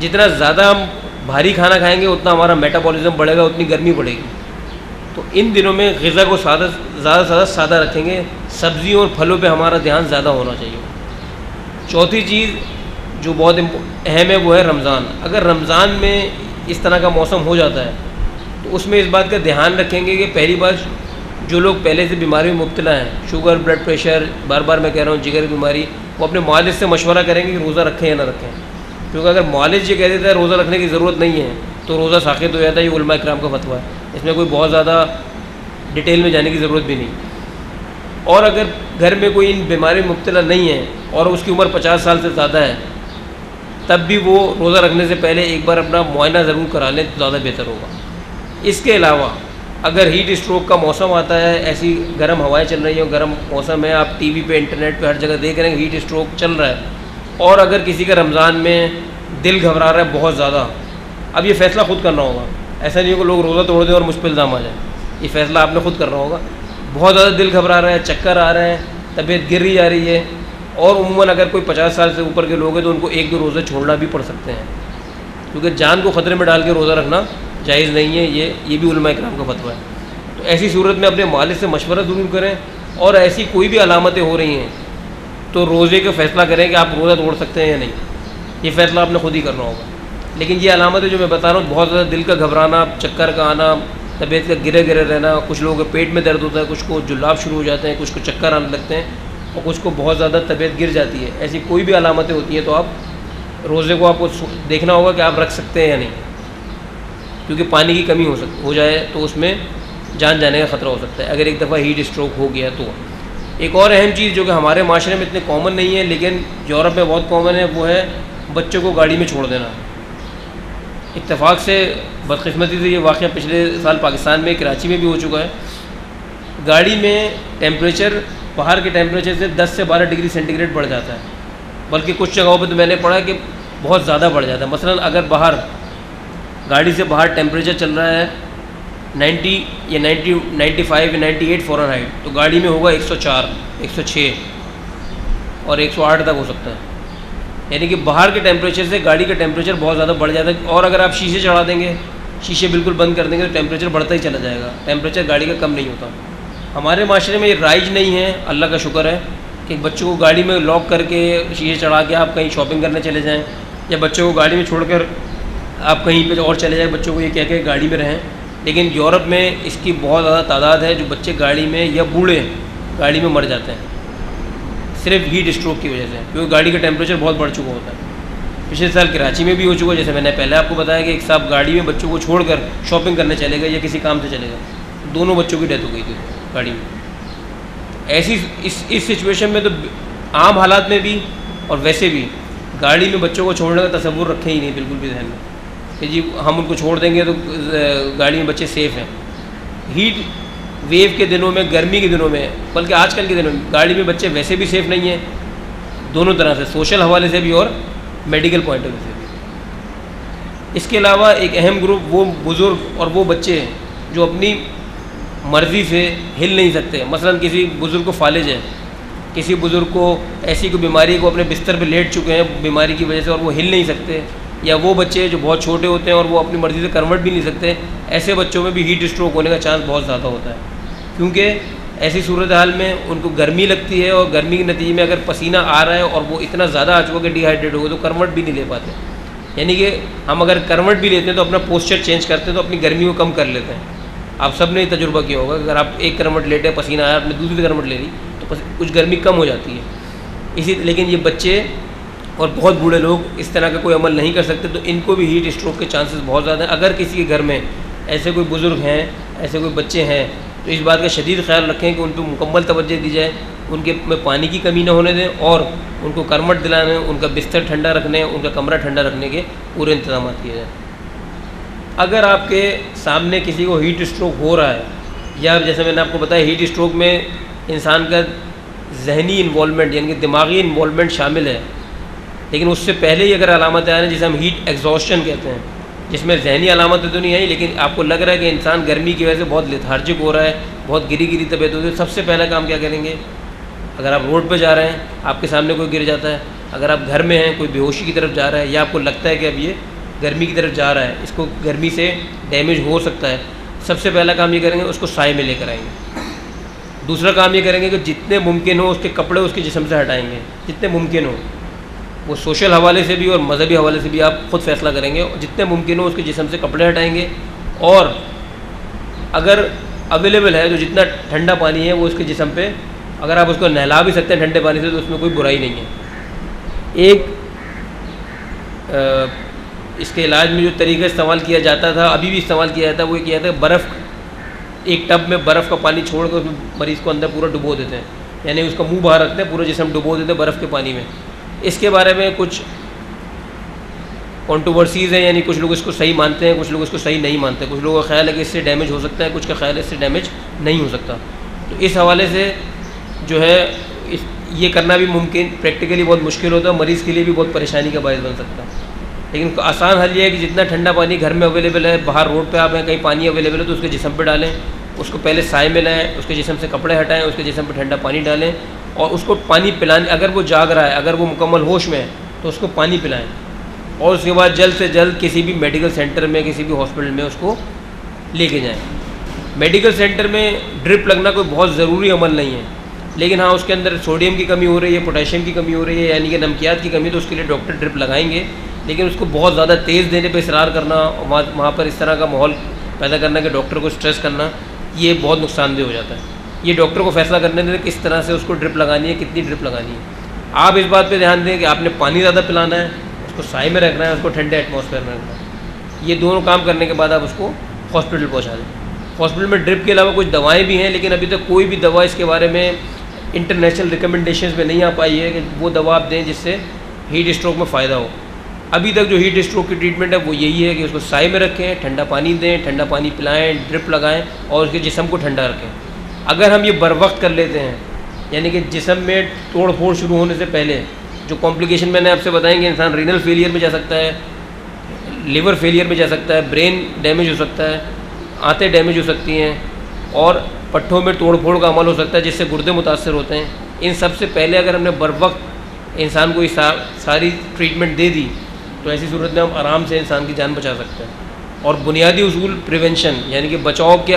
جتنا زیادہ ہم بھاری کھانا کھائیں گے اتنا ہمارا میٹابولزم بڑھے گا, اتنی گرمی بڑھے گی. تو ان دنوں میں غذا کو زیادہ سے زیادہ سادہ رکھیں گے. سبزیوں اور پھلوں پہ ہمارا دھیان زیادہ ہونا چاہیے. چوتھی چیز جو بہت اہم ہے وہ ہے رمضان. اگر رمضان میں اس طرح کا موسم ہو جاتا ہے تو اس میں اس بات کا دھیان رکھیں گے کہ پہلی بات جو لوگ پہلے سے بیماری میں مبتلا ہیں, شوگر, بلڈ پریشر, بار بار میں کہہ رہا ہوں جگر کی بیماری, وہ اپنے معالج سے مشورہ کریں گے کہ روزہ رکھیں یا نہ رکھیں. کیونکہ اگر معالج یہ کہہ دیتا ہے روزہ رکھنے کی ضرورت نہیں ہے تو روزہ ساقط ہو جاتا ہے. یہ علماء کرام کا فتویٰ ہے, اس میں کوئی بہت زیادہ ڈیٹیل میں جانے کی ضرورت بھی نہیں. اور اگر گھر میں کوئی ان بیماری میں مبتلا نہیں ہے اور اس کی عمر 50 سال سے زیادہ ہے تب بھی وہ روزہ رکھنے سے پہلے ایک بار اپنا معائنہ ضرور کرا لیں تو زیادہ بہتر ہوگا. اس کے علاوہ اگر ہیٹ اسٹروک کا موسم آتا ہے, ایسی گرم ہوائیں چل رہی ہیں, گرم موسم ہے, آپ ٹی وی پہ, انٹرنیٹ پہ ہر جگہ دیکھ رہے ہیں ہیٹ اسٹروک چل رہا ہے, اور اگر کسی کا رمضان میں دل گھبرا رہا ہے بہت زیادہ, اب یہ فیصلہ خود کرنا ہوگا. ایسا نہیں کہ لوگ روزہ توڑ دیں اور مجھ پہ الزام آ جائیں. یہ فیصلہ آپ نے خود کرنا ہوگا. بہت زیادہ دل گھبرا رہا ہے, چکر آ رہے ہیں, طبیعت گر رہی جا رہی ہے, اور عموماً اگر کوئی 50 سال سے اوپر کے لوگ ہیں تو ان کو 1-2 روزے چھوڑنا بھی پڑ سکتے ہیں, کیونکہ جان کو خطرے میں ڈال کے روزہ رکھنا جائز نہیں ہے. یہ بھی علماء کرام کا فتویٰ ہے. تو ایسی صورت میں اپنے مالک سے مشورہ ضرور کریں, اور ایسی کوئی بھی علامتیں ہو رہی ہیں تو روزے کا فیصلہ کریں کہ آپ روزہ توڑ سکتے ہیں یا نہیں. یہ فیصلہ آپ نے خود ہی کرنا ہوگا. لیکن یہ علامتیں جو میں بتا رہا ہوں, بہت زیادہ دل کا گھبرانا, چکر کا آنا, طبیعت کا گرے رہنا, کچھ لوگوں کے پیٹ میں درد ہوتا ہے, کچھ کو جلاب شروع ہو جاتے ہیں, کچھ کو چکر آنے لگتے ہیں, اور کچھ کو بہت زیادہ طبیعت گر جاتی ہے, ایسی کوئی بھی علامتیں ہوتی ہیں تو آپ روزے کو آپ کو دیکھنا ہوگا کہ آپ رکھ سکتے ہیں یا نہیں. کیونکہ پانی کی کمی ہو جائے تو اس میں جان جانے کا خطرہ ہو سکتا ہے اگر ایک دفعہ ہیٹ اسٹروک ہو گیا تو. ایک اور اہم چیز جو کہ ہمارے معاشرے میں اتنے کامن نہیں ہے لیکن یورپ میں بہت کامن ہے, وہ ہے بچوں کو گاڑی میں چھوڑ دینا. اتفاق سے بدقسمتی سے یہ واقعہ پچھلے سال پاکستان میں کراچی میں بھی ہو چکا ہے. گاڑی میں ٹیمپریچر باہر کے ٹیمپریچر سے 10 سے 12 ڈگری سینٹی گریڈ بڑھ جاتا ہے, بلکہ کچھ جگہوں پہ تو میں نے پڑھا کہ بہت زیادہ بڑھ جاتا ہے. مثلا اگر باہر گاڑی سے باہر ٹیمپریچر چل رہا ہے 90 یا 95 یا 98 فارنہائٹ, تو گاڑی میں ہوگا 104, 106 اور 108 تک ہو سکتا ہے. یعنی کہ باہر کے ٹیمپریچر سے گاڑی کا ٹیمپریچر بہت زیادہ بڑھ جاتا ہے. اور اگر آپ شیشے چڑھا دیں گے, شیشے بالکل بند کر دیں گے تو ٹیمپریچر بڑھتا ہی چلا جائے گا, ٹیمپریچر گاڑی کا کم نہیں ہوتا. ہمارے معاشرے میں یہ رائج نہیں ہے, اللہ کا شکر ہے, کہ بچوں کو گاڑی میں لاک کر کے شیشے چڑھا کے آپ کہیں شاپنگ کرنے چلے جائیں, یا بچوں کو گاڑی میں چھوڑ کر آپ کہیں پہ اور چلے جائیں, بچوں کو یہ کہہ کے گاڑی میں رہیں. لیکن یورپ میں اس کی بہت زیادہ تعداد ہے جو بچے گاڑی میں یا بوڑھے گاڑی میں مر جاتے ہیں صرف ہیٹ اسٹروک کی وجہ سے, کیونکہ گاڑی کا ٹیمپریچر بہت بڑھ چکا ہوتا ہے. پچھلے سال کراچی میں بھی ہو چکا, جیسے میں نے پہلے آپ کو بتایا کہ ایک صاحب گاڑی میں بچوں کو چھوڑ کر شاپنگ کرنے چلے گئے یا کسی کام سے چلے گئے, دونوں بچوں کی ڈیتھ ہو گئی تھی گاڑی میں. ایسی اس سچویشن میں تو عام حالات میں بھی اور ویسے بھی گاڑی میں بچوں کو چھوڑنے کا تصور رکھیں ہی نہیں بالکل بھی ذہن میں کہ جی ہم ان کو چھوڑ دیں گے تو گاڑی میں بچے سیف ہیں. ہیٹ ویو کے دنوں میں, گرمی کے دنوں میں, بلکہ آج کل کے دنوں میں گاڑی میں بچے ویسے بھی سیف نہیں ہیں, دونوں طرح سے, سوشل حوالے سے بھی اور میڈیکل پوائنٹ آف ویو سے بھی. اس کے علاوہ ایک اہم گروپ وہ بزرگ اور وہ بچے ہیں جو اپنی مرضی سے ہل نہیں سکتے. مثلا کسی بزرگ کو فالج ہے, کسی بزرگ کو ایسی کوئی بیماری کو اپنے بستر پہ لیٹ چکے ہیں بیماری کی وجہ سے اور وہ ہل نہیں سکتے, یا وہ بچے جو بہت چھوٹے ہوتے ہیں اور وہ اپنی مرضی سے کنورٹ بھی نہیں سکتے, ایسے بچوں میں بھی ہیٹ اسٹروک ہونے کا چانس بہت زیادہ ہوتا ہے. کیونکہ ایسی صورتحال میں ان کو گرمی لگتی ہے, اور گرمی کے نتیجے میں اگر پسینہ آ رہا ہے اور وہ اتنا زیادہ آ چکا کہ ڈی ہائیڈریٹ ہو گئے تو کنورٹ بھی نہیں لے پاتے. یعنی کہ ہم اگر کنورٹ بھی لیتے ہیں تو اپنا پوسچر چینج کرتے ہیں تو اپنی گرمی کو کم کر لیتے ہیں. آپ سب نے یہ تجربہ کیا ہوگا کہ اگر آپ ایک کنورٹ لیٹے, پسینہ آیا, آپ نے دوسری کنورٹ لے لی تو کچھ گرمی کم ہو جاتی ہے. لیکن یہ بچے اور بہت بوڑھے لوگ اس طرح کا کوئی عمل نہیں کر سکتے, تو ان کو بھی ہیٹ اسٹروک کے چانسز بہت زیادہ ہیں. اگر کسی کے گھر میں ایسے کوئی بزرگ ہیں, ایسے کوئی بچے ہیں, تو اس بات کا شدید خیال رکھیں کہ ان پہ مکمل توجہ دی جائے, ان کے میں پانی کی کمی نہ ہونے دیں, اور ان کو کرمٹ دلانے, ان کا بستر ٹھنڈا رکھنے, ان کا کمرہ ٹھنڈا رکھنے کے پورے انتظامات کیے جائیں. اگر آپ کے سامنے کسی کو ہیٹ اسٹروک ہو رہا ہے, یا جیسے میں نے آپ کو بتایا ہیٹ اسٹروک میں انسان کا ذہنی انوالومنٹ یعنی کہ دماغی انوالومنٹ شامل ہے, لیکن اس سے پہلے ہی اگر علامتیں آ رہی ہیں جسے ہم ہیٹ ایگزاسشن کہتے ہیں, جس میں ذہنی علامتیں تو نہیں آئیں لیکن آپ کو لگ رہا ہے کہ انسان گرمی کی وجہ سے بہت لیتھارجک ہو رہا ہے، بہت گری گری طبیعت ہوتی ہے، سب سے پہلا کام کیا کریں گے؟ اگر آپ روڈ پہ جا رہے ہیں، آپ کے سامنے کوئی گر جاتا ہے، اگر آپ گھر میں ہیں کوئی بے ہوشی کی طرف جا رہا ہے یا آپ کو لگتا ہے کہ اب یہ گرمی کی طرف جا رہا ہے، اس کو گرمی سے ڈیمیج ہو سکتا ہے، سب سے پہلا کام یہ کریں گے اس کو سائے میں لے کر آئیں گے۔ دوسرا کام یہ کریں گے کہ جتنے ممکن ہو اس کے کپڑے اس کے جسم سے ہٹائیں گے، جتنے ممکن ہو، وہ سوشل حوالے سے بھی اور مذہبی حوالے سے بھی آپ خود فیصلہ کریں گے، جتنے ممکن ہو اس کے جسم سے کپڑے ہٹائیں گے، اور اگر اویلیبل ہے تو جتنا ٹھنڈا پانی ہے وہ اس کے جسم پہ، اگر آپ اس کو نہلا بھی سکتے ہیں ٹھنڈے پانی سے تو اس میں کوئی برائی نہیں ہے۔ ایک اس کے علاج میں جو طریقہ استعمال کیا جاتا تھا، ابھی بھی استعمال کیا جاتا ہے، وہ کیا جاتا ہے برف، ایک ٹب میں برف کا پانی چھوڑ کر اس میں مریض کو اندر پورا ڈبو دیتے ہیں، یعنی اس کا منہ باہر رکھتے ہیں، پورا جسم ڈبو دیتے ہیں برف کے پانی میں۔ اس کے بارے میں کچھ کنٹروورسیز ہیں، یعنی کچھ لوگ اس کو صحیح مانتے ہیں، کچھ لوگ اس کو صحیح نہیں مانتے، کچھ لوگوں کا خیال ہے کہ اس سے ڈیمیج ہو سکتا ہے، کچھ کا خیال ہے اس سے ڈیمیج نہیں ہو سکتا۔ تو اس حوالے سے جو ہے یہ کرنا بھی ممکن، پریکٹیکلی بہت مشکل ہوتا ہے، مریض کے لیے بھی بہت پریشانی کا باعث بن سکتا ہے، لیکن آسان حل یہ ہے کہ جتنا ٹھنڈا پانی گھر میں اویلیبل ہے، باہر روڈ پہ آپ ہیں کہیں پانی اویلیبل ہے تو اس کے جسم پہ ڈالیں، اس کو پہلے سائے میں لائیں، اس کے جسم سے کپڑے ہٹائیں، اس کے جسم پہ ٹھنڈا پانی ڈالیں اور اس کو پانی پلانے، اگر وہ جاگ رہا ہے، اگر وہ مکمل ہوش میں ہے تو اس کو پانی پلائیں، اور اس کے بعد جلد سے جلد کسی بھی میڈیکل سینٹر میں، کسی بھی ہاسپٹل میں اس کو لے کے جائیں۔ میڈیکل سینٹر میں ڈرپ لگنا کوئی بہت ضروری عمل نہیں ہے، لیکن ہاں اس کے اندر سوڈیم کی کمی ہو رہی ہے، پوٹیشیم کی کمی ہو رہی ہے، یعنی کہ نمکیات کی کمی، تو اس کے لیے ڈاکٹر ڈرپ لگائیں گے، لیکن اس کو بہت زیادہ تیز دینے پہ اصرار کرنا، وہاں پر اس طرح کا ماحول پیدا کرنا کہ ڈاکٹر کو اسٹریس کرنا، یہ بہت نقصان دہ ہو جاتا ہے۔ یہ ڈاکٹر کو فیصلہ کرنے دیں کس طرح سے اس کو ڈرپ لگانی ہے، کتنی ڈرپ لگانی ہے۔ آپ اس بات پہ دھیان دیں کہ آپ نے پانی زیادہ پلانا ہے، اس کو سائے میں رکھنا ہے، اس کو ٹھنڈے ایٹماسفیئر میں رکھنا ہے۔ یہ دونوں کام کرنے کے بعد آپ اس کو ہاسپٹل پہنچا دیں۔ ہاسپٹل میں ڈرپ کے علاوہ کچھ دوائیں بھی ہیں، لیکن ابھی تک کوئی بھی دوا اس کے بارے میں انٹرنیشنل ریکمنڈیشنز میں نہیں آ پائی ہے کہ وہ دوا آپ دیں جس سے ہیٹ اسٹروک میں فائدہ ہو۔ ابھی تک جو ہیٹ اسٹروک کی ٹریٹمنٹ ہے وہ یہی ہے کہ اس کو سائے میں رکھیں، ٹھنڈا پانی دیں، ٹھنڈا پانی پلائیں، ڈرپ لگائیں اور اس کے جسم کو ٹھنڈا رکھیں۔ اگر ہم یہ بر وقت کر لیتے ہیں، یعنی کہ جسم میں توڑ پھوڑ شروع ہونے سے پہلے جو کمپلیکیشن میں نے آپ سے بتائیں کہ انسان رینل فیلئر میں جا سکتا ہے، لیور فیلئر میں جا سکتا ہے، برین ڈیمیج ہو سکتا ہے، آنتیں ڈیمیج ہو سکتی ہیں اور پٹھوں میں توڑ پھوڑ کا عمل ہو سکتا ہے جس سے گردے متاثر ہوتے ہیں۔ ان سب سے پہلے اگر ہم نے بر وقت انسان کو ساری ٹریٹمنٹ دے دی تو ایسی صورت میں ہم آرام سے انسان کی جان بچا سکتے ہیں۔ اور بنیادی اصول پریونشن، یعنی کہ بچاؤ کے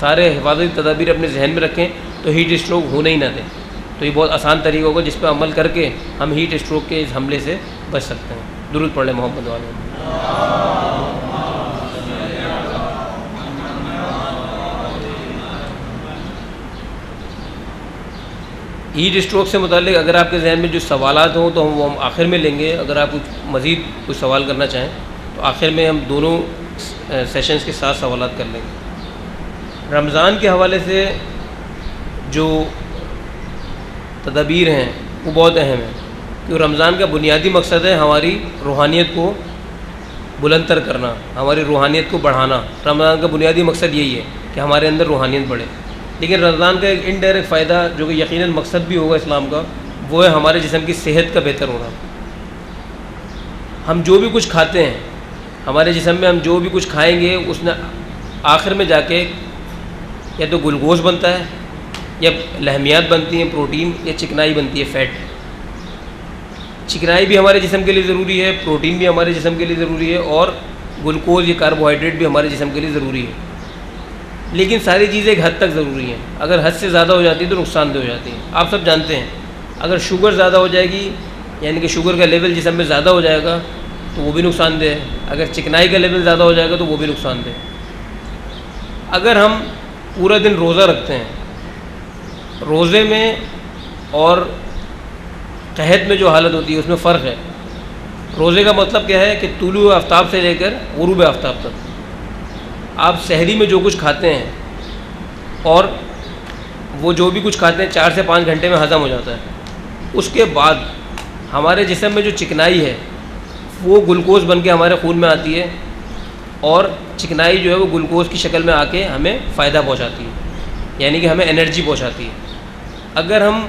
سارے حفاظتی تدابیر اپنے ذہن میں رکھیں تو ہیٹ اسٹروک ہونے ہی نہ دیں۔ تو یہ بہت آسان طریقہ ہوگا جس پہ عمل کر کے ہم ہیٹ اسٹروک کے اس حملے سے بچ سکتے ہیں۔ درود پڑھ لیں محمد والے۔ ہیٹ اسٹروک سے متعلق اگر آپ کے ذہن میں جو سوالات ہوں تو وہ ہم آخر میں لیں گے، اگر آپ مزید کچھ سوال کرنا چاہیں تو آخر میں ہم دونوں سیشنز کے ساتھ سوالات کر لیں گے۔ رمضان کے حوالے سے جو تدابیر ہیں وہ بہت اہم ہیں، کیونکہ رمضان کا بنیادی مقصد ہے ہماری روحانیت کو بلند تر کرنا، ہماری روحانیت کو بڑھانا۔ رمضان کا بنیادی مقصد یہی ہے کہ ہمارے اندر روحانیت بڑھے، لیکن رمضان کا ایک انڈائریکٹ فائدہ جو کہ یقیناً مقصد بھی ہوگا اسلام کا، وہ ہے ہمارے جسم کی صحت کا بہتر ہونا۔ ہم جو بھی کچھ کھاتے ہیں، ہمارے جسم میں ہم جو بھی کچھ کھائیں گے اس نے آخر میں جا کے یا تو گلوکوز بنتا ہے یا لحمیات بنتی ہیں، پروٹین، یا چکنائی بنتی ہے، فیٹ۔ چکنائی بھی ہمارے جسم کے لیے ضروری ہے، پروٹین بھی ہمارے جسم کے لیے ضروری ہے، اور گلوکوز یا کاربوہائیڈریٹ بھی ہمارے جسم کے لیے ضروری ہے، لیکن ساری چیزیں ایک حد تک ضروری ہیں۔ اگر حد سے زیادہ ہو جاتی ہے تو نقصان دہ ہو جاتی ہیں۔ آپ سب جانتے ہیں اگر شوگر زیادہ ہو جائے گی، یعنی کہ شوگر کا لیول جسم میں زیادہ ہو جائے گا تو وہ بھی نقصان دہ ہے۔ اگر چکنائی کا لیول زیادہ ہو جائے گا تو وہ بھی نقصان دہ ہے۔ اگر ہم پورا دن روزہ رکھتے ہیں، روزے میں اور قحط میں جو حالت ہوتی ہے اس میں فرق ہے۔ روزے کا مطلب کیا ہے کہ طلوع آفتاب سے لے کر غروب آفتاب تک آپ سحری میں جو کچھ کھاتے ہیں اور وہ جو بھی کچھ کھاتے ہیں 4 سے 5 گھنٹے میں ہضم ہو جاتا ہے۔ اس کے بعد ہمارے جسم میں جو چکنائی ہے وہ گلوکوز بن کے ہمارے خون میں آتی ہے، اور چکنائی جو ہے وہ گلوکوز کی شکل میں آ کے ہمیں فائدہ پہنچاتی ہے، یعنی کہ ہمیں انرجی پہنچاتی ہے۔ اگر ہم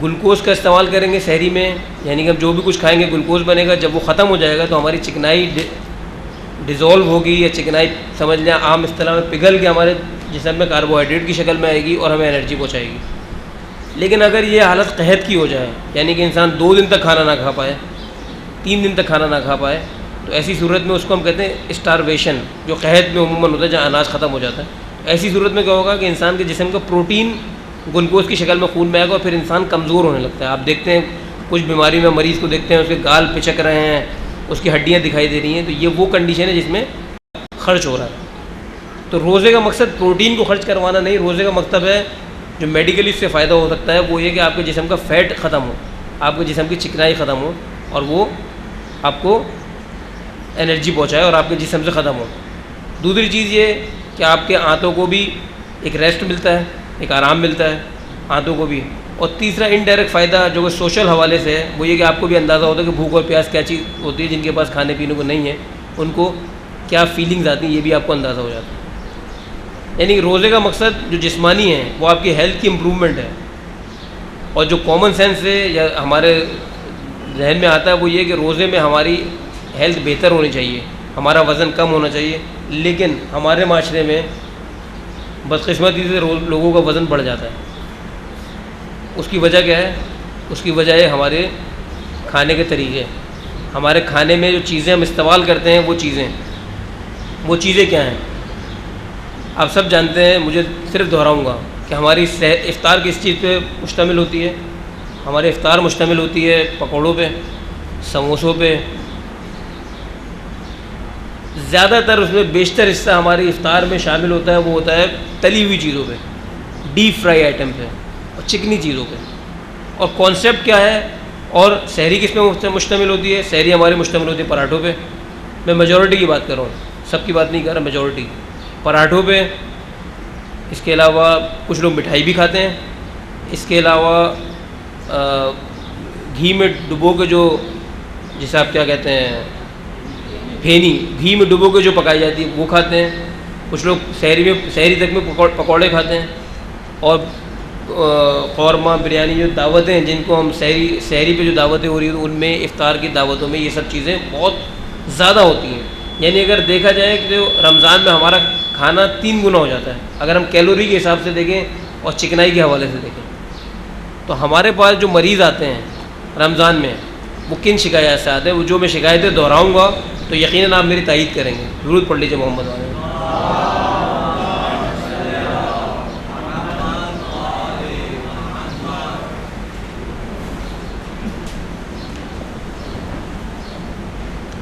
گلوکوز کا استعمال کریں گے سحری میں، یعنی کہ ہم جو بھی کچھ کھائیں گے گلوکوز بنے گا، جب وہ ختم ہو جائے گا تو ہماری چکنائی ڈیزولو ہوگی یا چکنائی سمجھ لیں عام اصطلاح میں پگھل کے ہمارے جسم میں کاربوہائیڈریٹ کی شکل میں آئے گی اور ہمیں انرجی پہنچائے گی. لیکن اگر یہ حالت قحط کی ہو جائے, یعنی کہ انسان 2 دن تک کھانا نہ کھا پائے, 3 دن تک کھانا نہ کھا پائے, تو ایسی صورت میں اس کو ہم کہتے ہیں اسٹارویشن, جو قحط میں عموماً ہوتا ہے جہاں اناج ختم ہو جاتا ہے. ایسی صورت میں کیا ہوگا کہ انسان کے جسم کا پروٹین گلوکوز کی شکل میں خون میں آئے گا اور پھر انسان کمزور ہونے لگتا ہے. آپ دیکھتے ہیں کچھ بیماری میں مریض کو دیکھتے ہیں اس کے گال پچک رہے ہیں, اس کی ہڈیاں دکھائی دے رہی ہیں, تو یہ وہ کنڈیشن ہے جس میں خرچ ہو رہا ہے. تو روزے کا مقصد پروٹین کو خرچ کروانا نہیں, روزے کا مقصد ہے جو میڈیکلی اس سے فائدہ ہو سکتا ہے وہ یہ کہ آپ کے جسم کا فیٹ ختم ہو, آپ کے جسم کی چکنائی ختم ہو اور وہ آپ کو انرجی پہنچائے اور آپ کے جسم سے ختم ہو. دوسری چیز یہ کہ آپ کے آنتوں کو بھی ایک ریسٹ ملتا ہے, ایک آرام ملتا ہے آنتوں کو بھی. اور تیسرا انڈائریکٹ فائدہ جو کہ سوشل حوالے سے ہے وہ یہ کہ آپ کو بھی اندازہ ہوتا ہے کہ بھوک اور پیاس کیا چیز ہوتی ہے. جن کے پاس کھانے پینے کو نہیں ہے ان کو کیا فیلنگز آتی ہیں یہ بھی آپ کو اندازہ ہو جاتا ہے. یعنی روزے کا مقصد جو جسمانی ہے وہ آپ کی ہیلتھ کی امپرومنٹ ہے, اور جو کامن سینس ہے یا ہمارے ذہن میں آتا ہے وہ یہ کہ روزے میں ہماری ہیلتھ بہتر ہونی چاہیے, ہمارا وزن کم ہونا چاہیے. لیکن ہمارے معاشرے میں بدقسمتی سے لوگوں کا وزن بڑھ جاتا ہے. اس کی وجہ کیا ہے؟ اس کی وجہ ہے ہمارے کھانے کے طریقے. ہمارے کھانے میں جو چیزیں ہم استعمال کرتے ہیں وہ چیزیں کیا ہیں؟ آپ سب جانتے ہیں, مجھے صرف دہراؤں گا کہ ہماری افطار کس چیز پہ مشتمل ہوتی ہے. ہماری افطار مشتمل ہوتی ہے پکوڑوں پہ, سموسوں پہ. زیادہ تر اس میں بیشتر حصہ ہماری افطار میں شامل ہوتا ہے وہ ہوتا ہے تلی ہوئی چیزوں پہ, ڈیپ فرائی آئٹم پہ اور چکنی چیزوں پہ. اور کانسیپٹ کیا ہے؟ اور سحری کس پہ مشتمل ہوتی ہے؟ سحری ہماری مشتمل ہوتی ہے پراٹھوں پہ. میں میجورٹی کی بات کر رہا ہوں, سب کی بات نہیں کر رہا, میجورٹی پراٹھوں پہ. اس کے علاوہ کچھ لوگ مٹھائی بھی کھاتے ہیں. اس کے علاوہ گھی میں ڈبو کے جو جسے آپ کیا کہتے ہیں پھینی, گھی میں ڈبو کے جو پکائی جاتی ہے وہ کھاتے ہیں. کچھ لوگ سحری تک میں پکوڑے کھاتے ہیں. اور قورمہ بریانی جو دعوتیں ہیں جن کو ہم سحری پہ جو دعوتیں ہو رہی ہیں ان میں افطار کی دعوتوں میں یہ سب چیزیں بہت زیادہ ہوتی ہیں. یعنی اگر دیکھا جائے کہ جو رمضان میں ہمارا کھانا 3 گنا ہو جاتا ہے اگر ہم کیلوری کے حساب سے دیکھیں اور چکنائی کے حوالے سے دیکھیں. تو ہمارے پاس جو مریض آتے ہیں رمضان میں وہ کن شکایات سے آتے ہیں؟ وہ جو میں شکایتیں دہراؤں گا تو یقیناً آپ میری تائید کریں گے. ضرور پڑھ لیجیے محمد والے.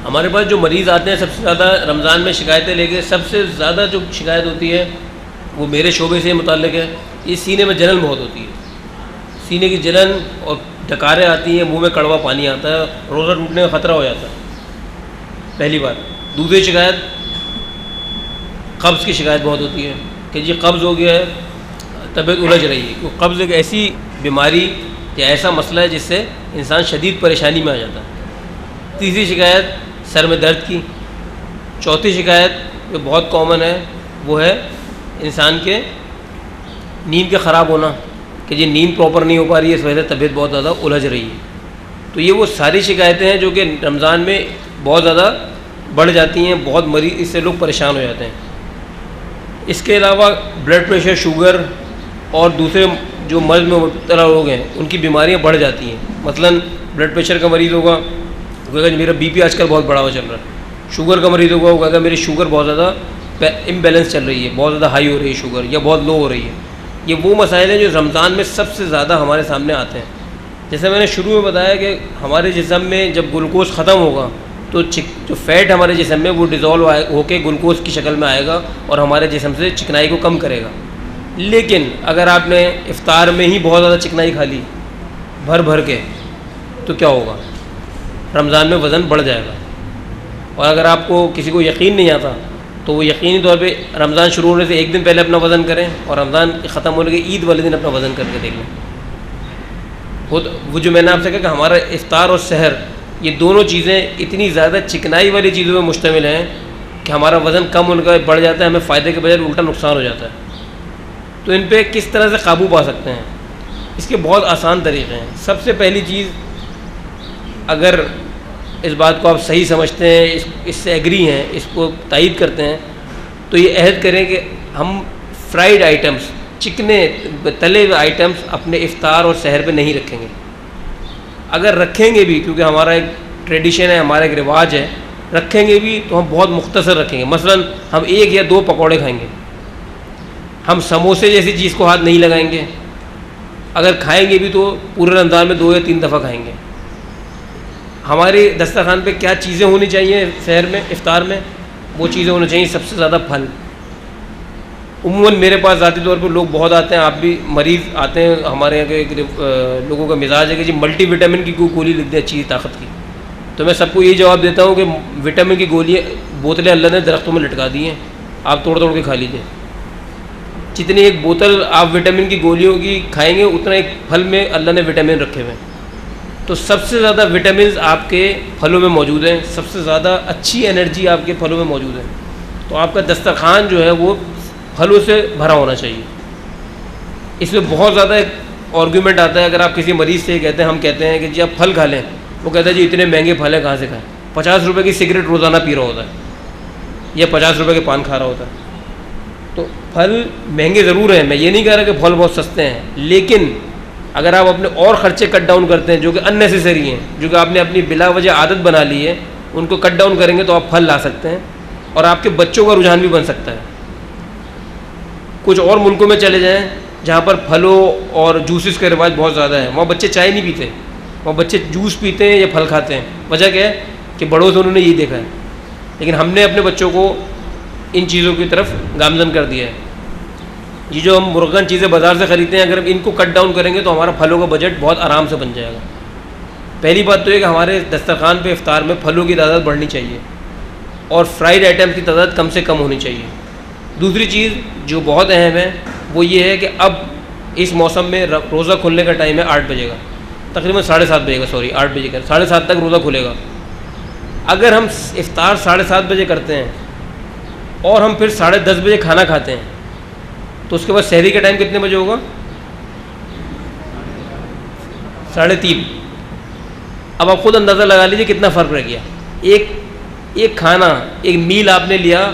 ہمارے پاس جو مریض آتے ہیں سب سے زیادہ رمضان میں شکایتیں لے کے, سب سے زیادہ جو شکایت ہوتی ہے وہ میرے شعبے سے متعلق ہے. یہ سینے میں جلن بہت ہوتی ہے, سینے کی جلن اور ڈکاریں آتی ہیں, منہ میں کڑوا پانی آتا ہے, روزہ ٹوٹنے کا خطرہ ہو جاتا ہے. پہلی بات. دوسری شکایت قبض کی شکایت بہت ہوتی ہے کہ جی قبض ہو گیا ہے, طبیعت الجھ رہی ہے. کیونکہ قبض ایک ایسی بیماری یا ایسا مسئلہ ہے جس سے انسان شدید پریشانی میں آ جاتا ہے. تیسری شکایت سر میں درد کی. چوتھی شکایت جو بہت کامن ہے وہ ہے انسان کے نیند کے خراب ہونا کہ جی نیند پراپر نہیں ہو پا رہی ہے, اس وجہ سے طبیعت بہت زیادہ الجھ رہی ہے. تو یہ وہ ساری شکایتیں ہیں جو کہ رمضان میں بہت زیادہ بڑھ جاتی ہیں, بہت مریض اس سے لوگ پریشان ہو جاتے ہیں. اس کے علاوہ بلڈ پریشر, شوگر اور دوسرے جو مرض میں مبتلا لوگ ہیں ان کی بیماریاں بڑھ جاتی ہیں. مثلاً بلڈ پریشر کا مریض ہوگا وہ کہے گا میرا بی پی آج کل بہت بڑا ہوا چل رہا ہے. شوگر کا مریض ہوگا وہ کہے گا میری شوگر بہت زیادہ امبیلنس چل رہی ہے, بہت زیادہ ہائی ہو رہی ہے شوگر یا بہت لو ہو رہی ہے. یہ وہ مسائل ہیں جو رمضان میں سب سے زیادہ ہمارے سامنے آتے ہیں. جیسے میں نے شروع میں بتایا کہ ہمارے جسم میں جب گلوکوز ختم ہوگا تو جو فیٹ ہمارے جسم میں وہ ڈیزولو ہو کے گلوکوز کی شکل میں آئے گا اور ہمارے جسم سے چکنائی کو کم کرے گا. لیکن اگر آپ نے افطار میں ہی بہت زیادہ چکنائی کھا لی بھر کے تو کیا ہوگا؟ رمضان میں وزن بڑھ جائے گا. اور اگر آپ کو کسی کو یقین نہیں آتا تو وہ یقینی طور پہ رمضان شروع ہونے سے ایک دن پہلے اپنا وزن کریں اور رمضان ختم ہونے کے عید والے دن اپنا وزن کر کے دیکھ لیں. وہ جو میں نے آپ سے کہا کہ ہمارا افطار اور سحر یہ دونوں چیزیں اتنی زیادہ چکنائی والی چیزوں میں مشتمل ہیں کہ ہمارا وزن کم ان کا بڑھ جاتا ہے, ہمیں فائدے کے بجائے الٹا نقصان ہو جاتا ہے. تو ان پہ کس طرح سے قابو پا سکتے ہیں؟ اس کے بہت آسان طریقے ہیں. سب سے پہلی چیز, اگر اس بات کو آپ صحیح سمجھتے ہیں، اس سے ایگری ہیں، اس کو تائید کرتے ہیں، تو یہ عہد کریں کہ ہم فرائیڈ آئٹمس، چکنے تلے ہوئے آئٹمس اپنے افطار اور سحر پہ نہیں رکھیں گے۔ اگر رکھیں گے بھی، کیونکہ ہمارا ایک ٹریڈیشن ہے، ہمارا ایک رواج ہے، رکھیں گے بھی تو ہم بہت مختصر رکھیں گے۔ مثلا ہم 1 یا 2 پکوڑے کھائیں گے، ہم سموسے جیسی چیز کو ہاتھ نہیں لگائیں گے، اگر کھائیں گے بھی تو پورے رمضان میں 2 یا 3 دفعہ کھائیں گے۔ ہمارے دسترخوان پہ کیا چیزیں ہونی چاہیے سحر میں، افطار میں؟ وہ چیزیں ہونی چاہیے سب سے زیادہ پھل۔ عموماً میرے پاس ذاتی طور پہ لوگ بہت آتے ہیں، آپ بھی مریض آتے ہیں، ہمارے یہاں کے لوگوں کا مزاج ہے کہ جی ملٹی وٹامن کی کوئی گولی لکھ دیں اچھی طاقت کی، تو میں سب کو یہی جواب دیتا ہوں کہ وٹامن کی گولی بوتلیں اللہ نے درختوں میں لٹکا دی ہیں، آپ توڑ توڑ کے کھا لیجیے۔ جتنی ایک بوتل آپ وٹامن کی گولیوں کی کھائیں گے، اتنا ایک پھل میں اللہ نے وٹامن رکھے ہوئے ہیں۔ تو سب سے زیادہ وٹامنز آپ کے پھلوں میں موجود ہیں، سب سے زیادہ اچھی انرجی آپ کے پھلوں میں موجود ہے۔ تو آپ کا دسترخوان جو ہے وہ پھلوں سے بھرا ہونا چاہیے۔ اس میں بہت زیادہ ایک آرگیومنٹ آتا ہے، اگر آپ کسی مریض سے کہتے ہیں، ہم کہتے ہیں کہ جی آپ پھل کھا لیں، وہ کہتا ہے جی اتنے مہنگے پھل ہیں کہاں سے کھائیں؟ 50 روپے کی سگریٹ روزانہ پی رہا ہوتا ہے یا 50 روپے کے پان کھا رہا ہوتا ہے۔ تو پھل مہنگے ضرور ہیں، میں یہ نہیں کہہ رہا کہ پھل بہت سستے ہیں، لیکن اگر آپ اپنے اور خرچے کٹ ڈاؤن کرتے ہیں جو کہ ان نیسیسری ہیں، جو کہ آپ نے اپنی بلا وجہ عادت بنا لی ہے، ان کو کٹ ڈاؤن کریں گے تو آپ پھل لا سکتے ہیں، اور آپ کے بچوں کا رجحان بھی بن سکتا ہے۔ کچھ اور ملکوں میں چلے جائیں جہاں پر پھلوں اور جوسز کا رواج بہت زیادہ ہے، وہاں بچے چائے نہیں پیتے، وہاں بچے جوس پیتے ہیں یا پھل کھاتے ہیں۔ وجہ کیا ہے کہ بڑوں سے انہوں نے یہ دیکھا ہے، لیکن ہم نے اپنے بچوں کو ان چیزوں کی طرف گامزن کر دیا ہے۔ یہ جو ہم مرغن چیزیں بازار سے خریدتے ہیں، اگر ہم ان کو کٹ ڈاؤن کریں گے تو ہمارا پھلوں کا بجٹ بہت آرام سے بن جائے گا۔ پہلی بات تو یہ کہ ہمارے دسترخوان پہ افطار میں پھلوں کی تعداد بڑھنی چاہیے اور فرائیڈ آئٹم کی تعداد کم سے کم ہونی چاہیے۔ دوسری چیز جو بہت اہم ہے وہ یہ ہے کہ اب اس موسم میں روزہ کھلنے کا ٹائم ہے 8 بجے کا، تقریباً 7:30 بجے کا، 8 بجے کا، 7:30 تک روزہ کھلے گا۔ اگر ہم افطار 7:30 بجے کرتے ہیں اور ہم پھر 10:30 بجے کھانا کھاتے ہیں تو اس کے بعد سحری کا ٹائم کتنے بجے ہوگا؟ 3:30۔ اب آپ خود اندازہ لگا لیجیے کتنا فرق رہ گیا۔ ایک کھانا، ایک میل آپ نے لیا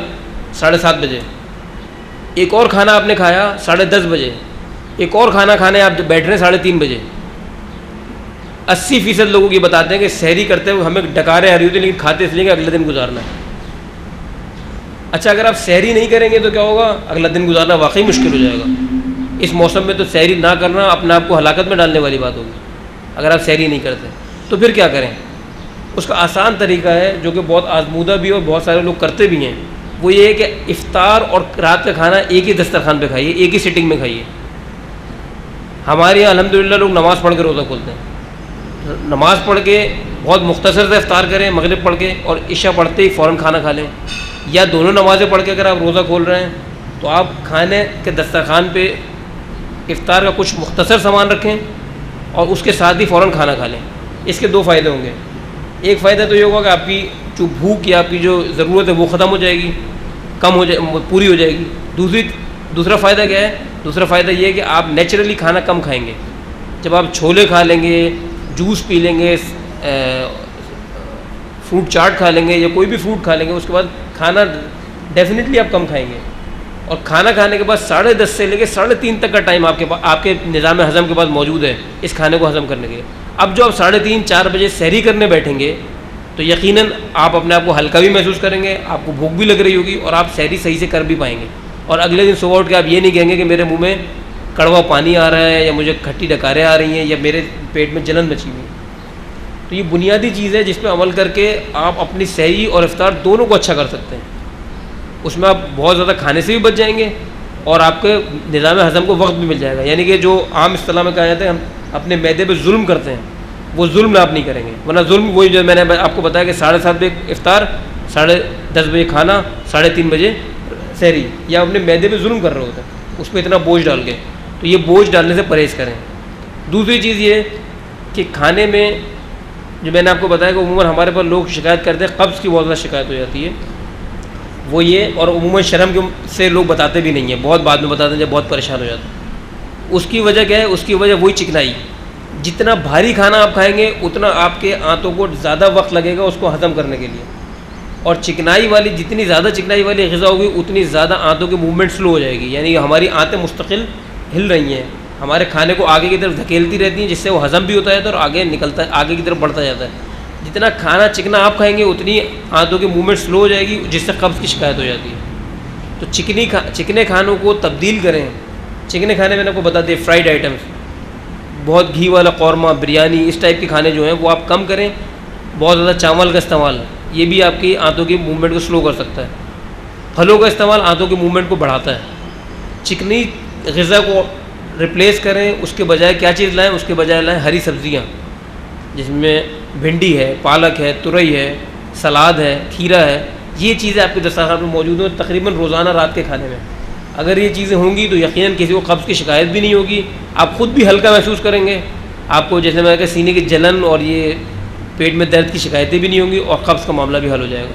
7:30 بجے، ایک اور کھانا آپ نے کھایا 10:30 بجے، ایک اور کھانا کھانے آپ بیٹھ رہے ہیں 3:30 بجے۔ 80% لوگوں یہ بتاتے ہیں کہ سحری کرتے ہوئے ہمیں ڈکاریں آ رہی ہوتی ہیں، لیکن کھاتے اس لیے کہ اگلے دن گزارنا ہے۔ اچھا، اگر آپ سحری نہیں کریں گے تو کیا ہوگا؟ اگلا دن گزارنا واقعی مشکل ہو جائے گا۔ اس موسم میں تو سحری نہ کرنا اپنے آپ کو ہلاکت میں ڈالنے والی بات ہوگی اگر آپ سحری نہیں کرتے۔ تو پھر کیا کریں؟ اس کا آسان طریقہ ہے جو کہ بہت آزمودہ بھی اور بہت سارے لوگ کرتے بھی ہیں، وہ یہ ہے کہ افطار اور رات کا کھانا ایک ہی دسترخوان پہ کھائیے، ایک ہی سٹنگ میں کھائیے۔ ہمارے یہاں الحمدللہ لوگ نماز پڑھ کے روزہ کھولتے ہیں، نماز پڑھ کے بہت مختصر سے افطار کریں، مغرب پڑھ کے، اور عشاء پڑھتے ہی فوراً کھانا کھا لیں، یا دونوں نمازیں پڑھ کے اگر آپ روزہ کھول رہے ہیں تو آپ کھانے کے دسترخوان پہ افطار کا کچھ مختصر سامان رکھیں اور اس کے ساتھ ہی فوراً کھانا کھا لیں۔ اس کے 2 فائدے ہوں گے۔ ایک فائدہ تو یہ ہوگا کہ آپ کی جو بھوک یا آپ کی جو ضرورت ہے وہ ختم ہو جائے گی، پوری ہو جائے گی۔ دوسرا فائدہ کیا ہے؟ دوسرا فائدہ یہ ہے کہ آپ نیچرلی کھانا کم کھائیں گے۔ جب آپ چھولے کھا لیں گے، جوس پی لیں گے، فروٹ چاٹ کھا لیں گے یا کوئی بھی فروٹ کھا لیں گے، اس کے بعد کھانا ڈیفینیٹلی آپ کم کھائیں گے، اور کھانا کھانے کے بعد 10:30 سے لے کے 3:30 تک کا ٹائم آپ کے نظام ہضم کے پاس موجود ہے اس کھانے کو ہضم کرنے کے لیے۔ اب جو آپ 3:30 4 بجے سحری کرنے بیٹھیں گے تو یقیناً آپ اپنے آپ کو ہلکا بھی محسوس کریں گے، آپ کو بھوک بھی لگ رہی ہوگی، اور آپ سحری صحیح سے کر بھی پائیں گے، اور اگلے دن صبح اٹھ کے آپ یہ نہیں کہیں گے کہ میرے منہ میں کڑوا پانی آ رہا ہے یا مجھے کھٹی ڈکاریں آ رہی ہیں یا میرے پیٹ میں جلن مچی ہوئی۔ تو یہ بنیادی چیز ہے جس پہ عمل کر کے آپ اپنی سحری اور افطار دونوں کو اچھا کر سکتے ہیں۔ اس میں آپ بہت زیادہ کھانے سے بھی بچ جائیں گے اور آپ کے نظام ہضم کو وقت بھی مل جائے گا۔ یعنی کہ جو عام اصطلاح میں کہا جاتا ہے ہم اپنے معدے پہ ظلم کرتے ہیں، وہ ظلم آپ نہیں کریں گے، ورنہ ظلم وہی جو میں نے آپ کو بتایا کہ 7:30 بجے افطار، 10:30 بجے کھانا، 3:30 بجے سحری، یا اپنے معدے پہ ظلم کر رہے ہوتے ہیں اس پہ اتنا بوجھ ڈال کے۔ تو یہ بوجھ ڈالنے سے پرہیز کریں۔ دوسری چیز یہ کہ کھانے میں جو میں نے آپ کو بتایا کہ عموماً ہمارے پاس لوگ شکایت کرتے ہیں، قبض کی بہت زیادہ شکایت ہو جاتی ہے، وہ یہ، اور عموماً شرم سے لوگ بتاتے بھی نہیں ہیں، بہت بعد میں بتاتے ہیں جب بہت پریشان ہو جاتے ہیں۔ اس کی وجہ کیا ہے؟ اس کی وجہ وہی چکنائی، جتنا بھاری کھانا آپ کھائیں گے اتنا آپ کے آنتوں کو زیادہ وقت لگے گا اس کو ہضم کرنے کے لیے، اور چکنائی والی جتنی زیادہ چکنائی والی غذا ہوگی اتنی زیادہ آنتوں کی موومنٹ سلو ہو جائے گی، یعنی ہماری آنتیں مستقل ہل رہی ہیں، ہمارے کھانے کو آگے کی طرف دھکیلتی رہتی ہیں، جس سے وہ ہضم بھی ہوتا ہے اور آگے نکلتا ہے، آگے کی طرف بڑھتا جاتا ہے۔ جتنا کھانا چکنا آپ کھائیں گے اتنی آنتوں کی موومنٹ سلو ہو جائے گی، جس سے قبض کی شکایت ہو جاتی ہے۔ تو چکنے کھانوں کو تبدیل کریں۔ چکنے کھانے میں نے آپ کو بتا دیا، فرائیڈ آئٹمس، بہت گھی والا قورمہ، بریانی، اس ٹائپ کے کھانے جو ہیں وہ آپ کم کریں۔ بہت زیادہ چاول کا استعمال، یہ بھی آپ کی آنتوں کی موومنٹ کو سلو کر سکتا ہے۔ پھلوں کا استعمال آنتوں کی موومنٹ کو بڑھاتا ہے۔ چکنی غذا کو ریپلیس کریں، اس کے بجائے کیا چیز لائیں؟ اس کے بجائے لائیں ہری سبزیاں، جس میں بھنڈی ہے، پالک ہے، ترئی ہے، سلاد ہے، کھیرا ہے۔ یہ چیزیں آپ کے دسترخوان میں موجود ہیں تقریباً روزانہ رات کے کھانے میں۔ اگر یہ چیزیں ہوں گی تو یقیناً کسی کو قبض کی شکایت بھی نہیں ہوگی، آپ خود بھی ہلکا محسوس کریں گے، آپ کو جیسے میں نے کہا سینے کی جلن اور یہ پیٹ میں درد کی شکایتیں بھی نہیں ہوں گی، اور قبض کا معاملہ بھی حل ہو جائے گا۔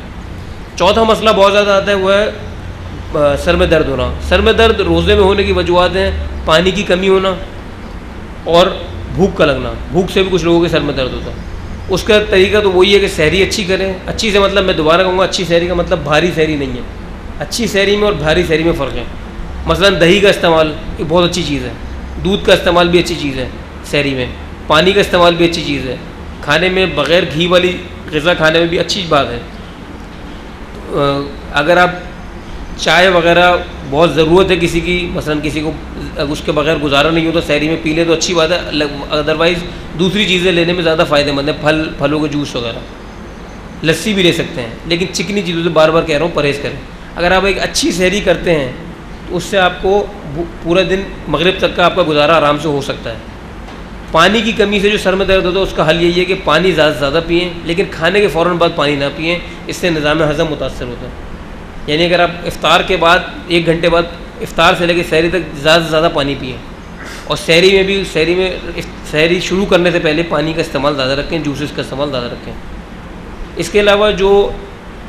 چوتھا مسئلہ بہت زیادہ آتا ہے، وہ ہے سر میں درد ہونا۔ سر میں درد روزے میں ہونے کی وجوہات ہیں پانی کی کمی ہونا اور بھوک کا لگنا۔ بھوک سے بھی کچھ لوگوں کے سر میں درد ہوتا ہے۔ اس کا طریقہ تو وہی ہے کہ سحری اچھی کریں۔ اچھی سے مطلب میں دوبارہ کہوں گا، اچھی سحری کا مطلب بھاری سحری نہیں ہے۔ اچھی سحری میں اور بھاری سحری میں فرق ہے۔ مثلا دہی کا استعمال یہ بہت اچھی چیز ہے، دودھ کا استعمال بھی اچھی چیز ہے سحری میں، پانی کا استعمال بھی اچھی چیز ہے، کھانے میں بغیر گھی والی غذا کھانے میں بھی اچھی بات ہے۔ اگر آپ چائے وغیرہ بہت ضرورت ہے کسی کی، مثلا کسی کو اس کے بغیر گزارا نہیں ہوتا، سحری میں پی لے تو اچھی بات ہے، ادروائز دوسری چیزیں لینے میں زیادہ فائدہ مند ہے، پھلوں کے جوس وغیرہ، لسی بھی لے سکتے ہیں، لیکن چکنی چیزوں سے بار بار کہہ رہا ہوں پرہیز کریں۔ اگر آپ ایک اچھی سحری کرتے ہیں تو اس سے آپ کو پورا دن مغرب تک کا آپ کا گزارا آرام سے ہو سکتا ہے۔ پانی کی کمی سے جو سر میں درد ہوتا ہے اس کا حل یہی ہے کہ پانی زیادہ سے زیادہ پئیں، لیکن کھانے کے فوراً بعد پانی نہ پئیں، اس سے نظام ہضم متاثر ہوتا ہے۔ یعنی اگر آپ افطار کے بعد 1 گھنٹے بعد افطار سے لے کے سحری تک زیادہ سے زیادہ پانی پئیں، اور سحری میں سحری شروع کرنے سے پہلے پانی کا استعمال زیادہ رکھیں، جوسز کا استعمال زیادہ رکھیں۔ اس کے علاوہ جو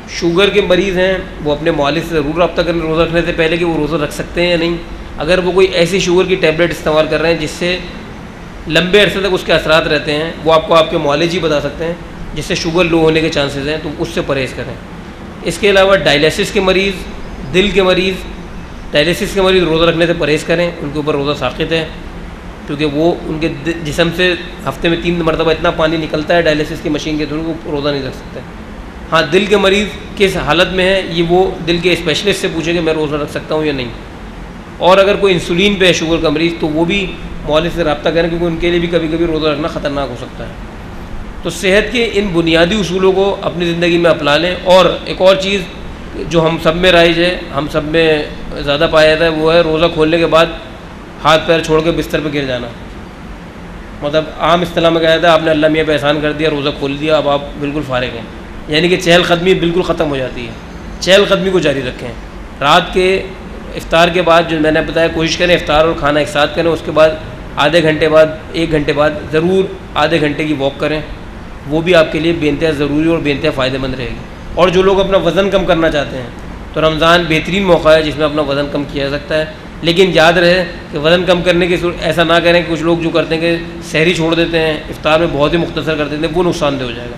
شوگر کے مریض ہیں وہ اپنے معالج سے ضرور رابطہ کریں روزہ رکھنے سے پہلے کہ وہ روزہ رکھ سکتے ہیں یا نہیں۔ اگر وہ کوئی ایسی شوگر کی ٹیبلٹ استعمال کر رہے ہیں جس سے لمبے عرصے تک اس کے اثرات رہتے ہیں، وہ آپ کو آپ کے معالج ہی بتا سکتے ہیں، جس سے شوگر لو ہونے کے چانسز ہیں، تو اس سے پرہیز کریں۔ اس کے علاوہ ڈائلیسس کے مریض، دل کے مریض، ڈائلیسس کے مریض روزہ رکھنے سے پرہیز کریں، ان کے اوپر روزہ ساقط ہے، کیونکہ وہ ان کے جسم سے ہفتے میں 3 مرتبہ اتنا پانی نکلتا ہے ڈائلیسس کی مشین کے تھرو، وہ روزہ نہیں رکھ سکتے۔ ہاں، دل کے مریض کس حالت میں ہے یہ وہ دل کے اسپیشلسٹ سے پوچھیں کہ میں روزہ رکھ سکتا ہوں یا نہیں۔ اور اگر کوئی انسولین پہ ہے شوگر کا مریض تو وہ بھی معالج سے رابطہ کریں، کیونکہ ان کے لیے بھی کبھی کبھی روزہ رکھنا خطرناک ہو سکتا ہے۔ تو صحت کے ان بنیادی اصولوں کو اپنی زندگی میں اپنا لیں۔ اور ایک اور چیز جو ہم سب میں رائج ہے، ہم سب میں زیادہ پایا جاتا ہے، وہ ہے روزہ کھولنے کے بعد ہاتھ پیر چھوڑ کے بستر پہ گر جانا۔ مطلب عام اصطلاح میں کہا جاتا ہے آپ نے اللہ میاں پہ احسان کر دیا، روزہ کھول دیا، اب آپ بالکل فارغ ہیں، یعنی کہ چہل قدمی بالکل ختم ہو جاتی ہے۔ چہل قدمی کو جاری رکھیں۔ رات کے افطار کے بعد جو میں نے بتایا کوشش کریں افطار اور کھانا ایک ساتھ کریں، اس کے بعد آدھے گھنٹے بعد 1 گھنٹے بعد ضرور آدھے گھنٹے کی واک کریں، وہ بھی آپ کے لیے بے انتہا ضروری اور بے انتہا فائدہ مند رہے گی۔ اور جو لوگ اپنا وزن کم کرنا چاہتے ہیں تو رمضان بہترین موقع ہے جس میں اپنا وزن کم کیا جا سکتا ہے، لیکن یاد رہے کہ وزن کم کرنے کی ایسا نہ کریں کہ کچھ لوگ جو کرتے ہیں کہ سحری چھوڑ دیتے ہیں، افطار میں بہت ہی مختصر کر دیتے ہیں، وہ نقصان دہ ہو جائے گا۔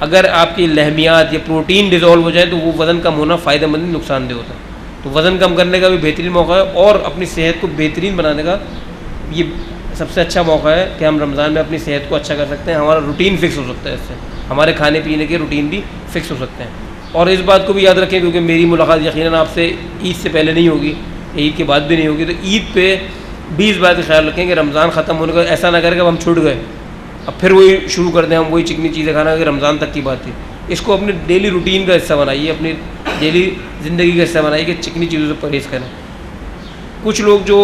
اگر آپ کی لحمیات یا پروٹین ڈیزالو ہو جائے تو وہ وزن کم ہونا فائدہ مند نقصان دہ ہوتا ہے۔ تو وزن کم کرنے کا بھی بہترین موقع ہے، اور اپنی صحت کو بہترین بنانے کا یہ سب سے اچھا موقع ہے کہ ہم رمضان میں اپنی صحت کو اچھا کر سکتے ہیں، ہمارا روٹین فکس ہو سکتا ہے، اس سے ہمارے کھانے پینے کے روٹین بھی فکس ہو سکتے ہیں۔ اور اس بات کو بھی یاد رکھیں، کیونکہ میری ملاقات یقیناً آپ سے عید سے پہلے نہیں ہوگی، عید کے بعد بھی نہیں ہوگی، تو عید پہ بھی اس بات کا خیال رکھیں کہ رمضان ختم ہونے کا ایسا نہ کرے کہ ہم چھوٹ گئے اب پھر وہی شروع کر دیں، ہم وہی چکنی چیزیں کھانا کہ رمضان تک کی بات تھی۔ اس کو اپنے ڈیلی روٹین کا حصہ بنائیے، اپنی ڈیلی زندگی کا حصہ بنائیے کہ چکنی چیزوں سے پرہیز کریں۔ کچھ لوگ جو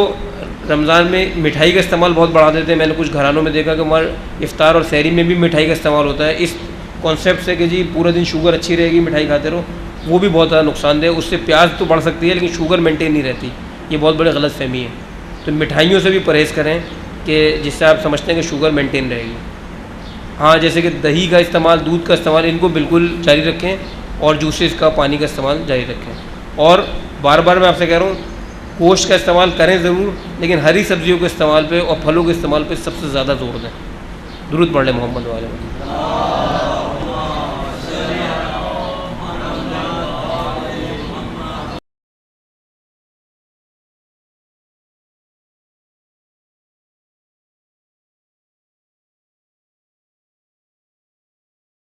رمضان میں مٹھائی کا استعمال بہت بڑھا دیتے ہیں، میں نے کچھ گھرانوں میں دیکھا کہ ہمارے افطار اور سحری میں بھی مٹھائی کا استعمال ہوتا ہے، اس کانسیپٹ سے کہ جی پورے دن شوگر اچھی رہے گی مٹھائی کھاتے رہو، وہ بھی بہت زیادہ نقصان دہ ہے۔ اس سے پیاز تو بڑھ سکتی ہے لیکن شوگر مینٹین نہیں رہتی، یہ بہت بڑی غلط فہمی ہے۔ تو مٹھائیوں سے بھی پرہیز کریں کہ جس سے آپ سمجھتے ہیں کہ شوگر مینٹین رہے گی۔ ہاں، جیسے کہ دہی کا استعمال، دودھ کا استعمال، ان کو بالکل جاری رکھیں، اور جوسز کا، پانی کا استعمال جاری رکھیں۔ اور بار بار میں آپ سے کہہ رہا ہوں، گوشت کا استعمال کریں ضرور، لیکن ہری سبزیوں کے استعمال پہ اور پھلوں کے استعمال پہ سب سے زیادہ زور دیں۔ درود پڑھ لیں محمد والے۔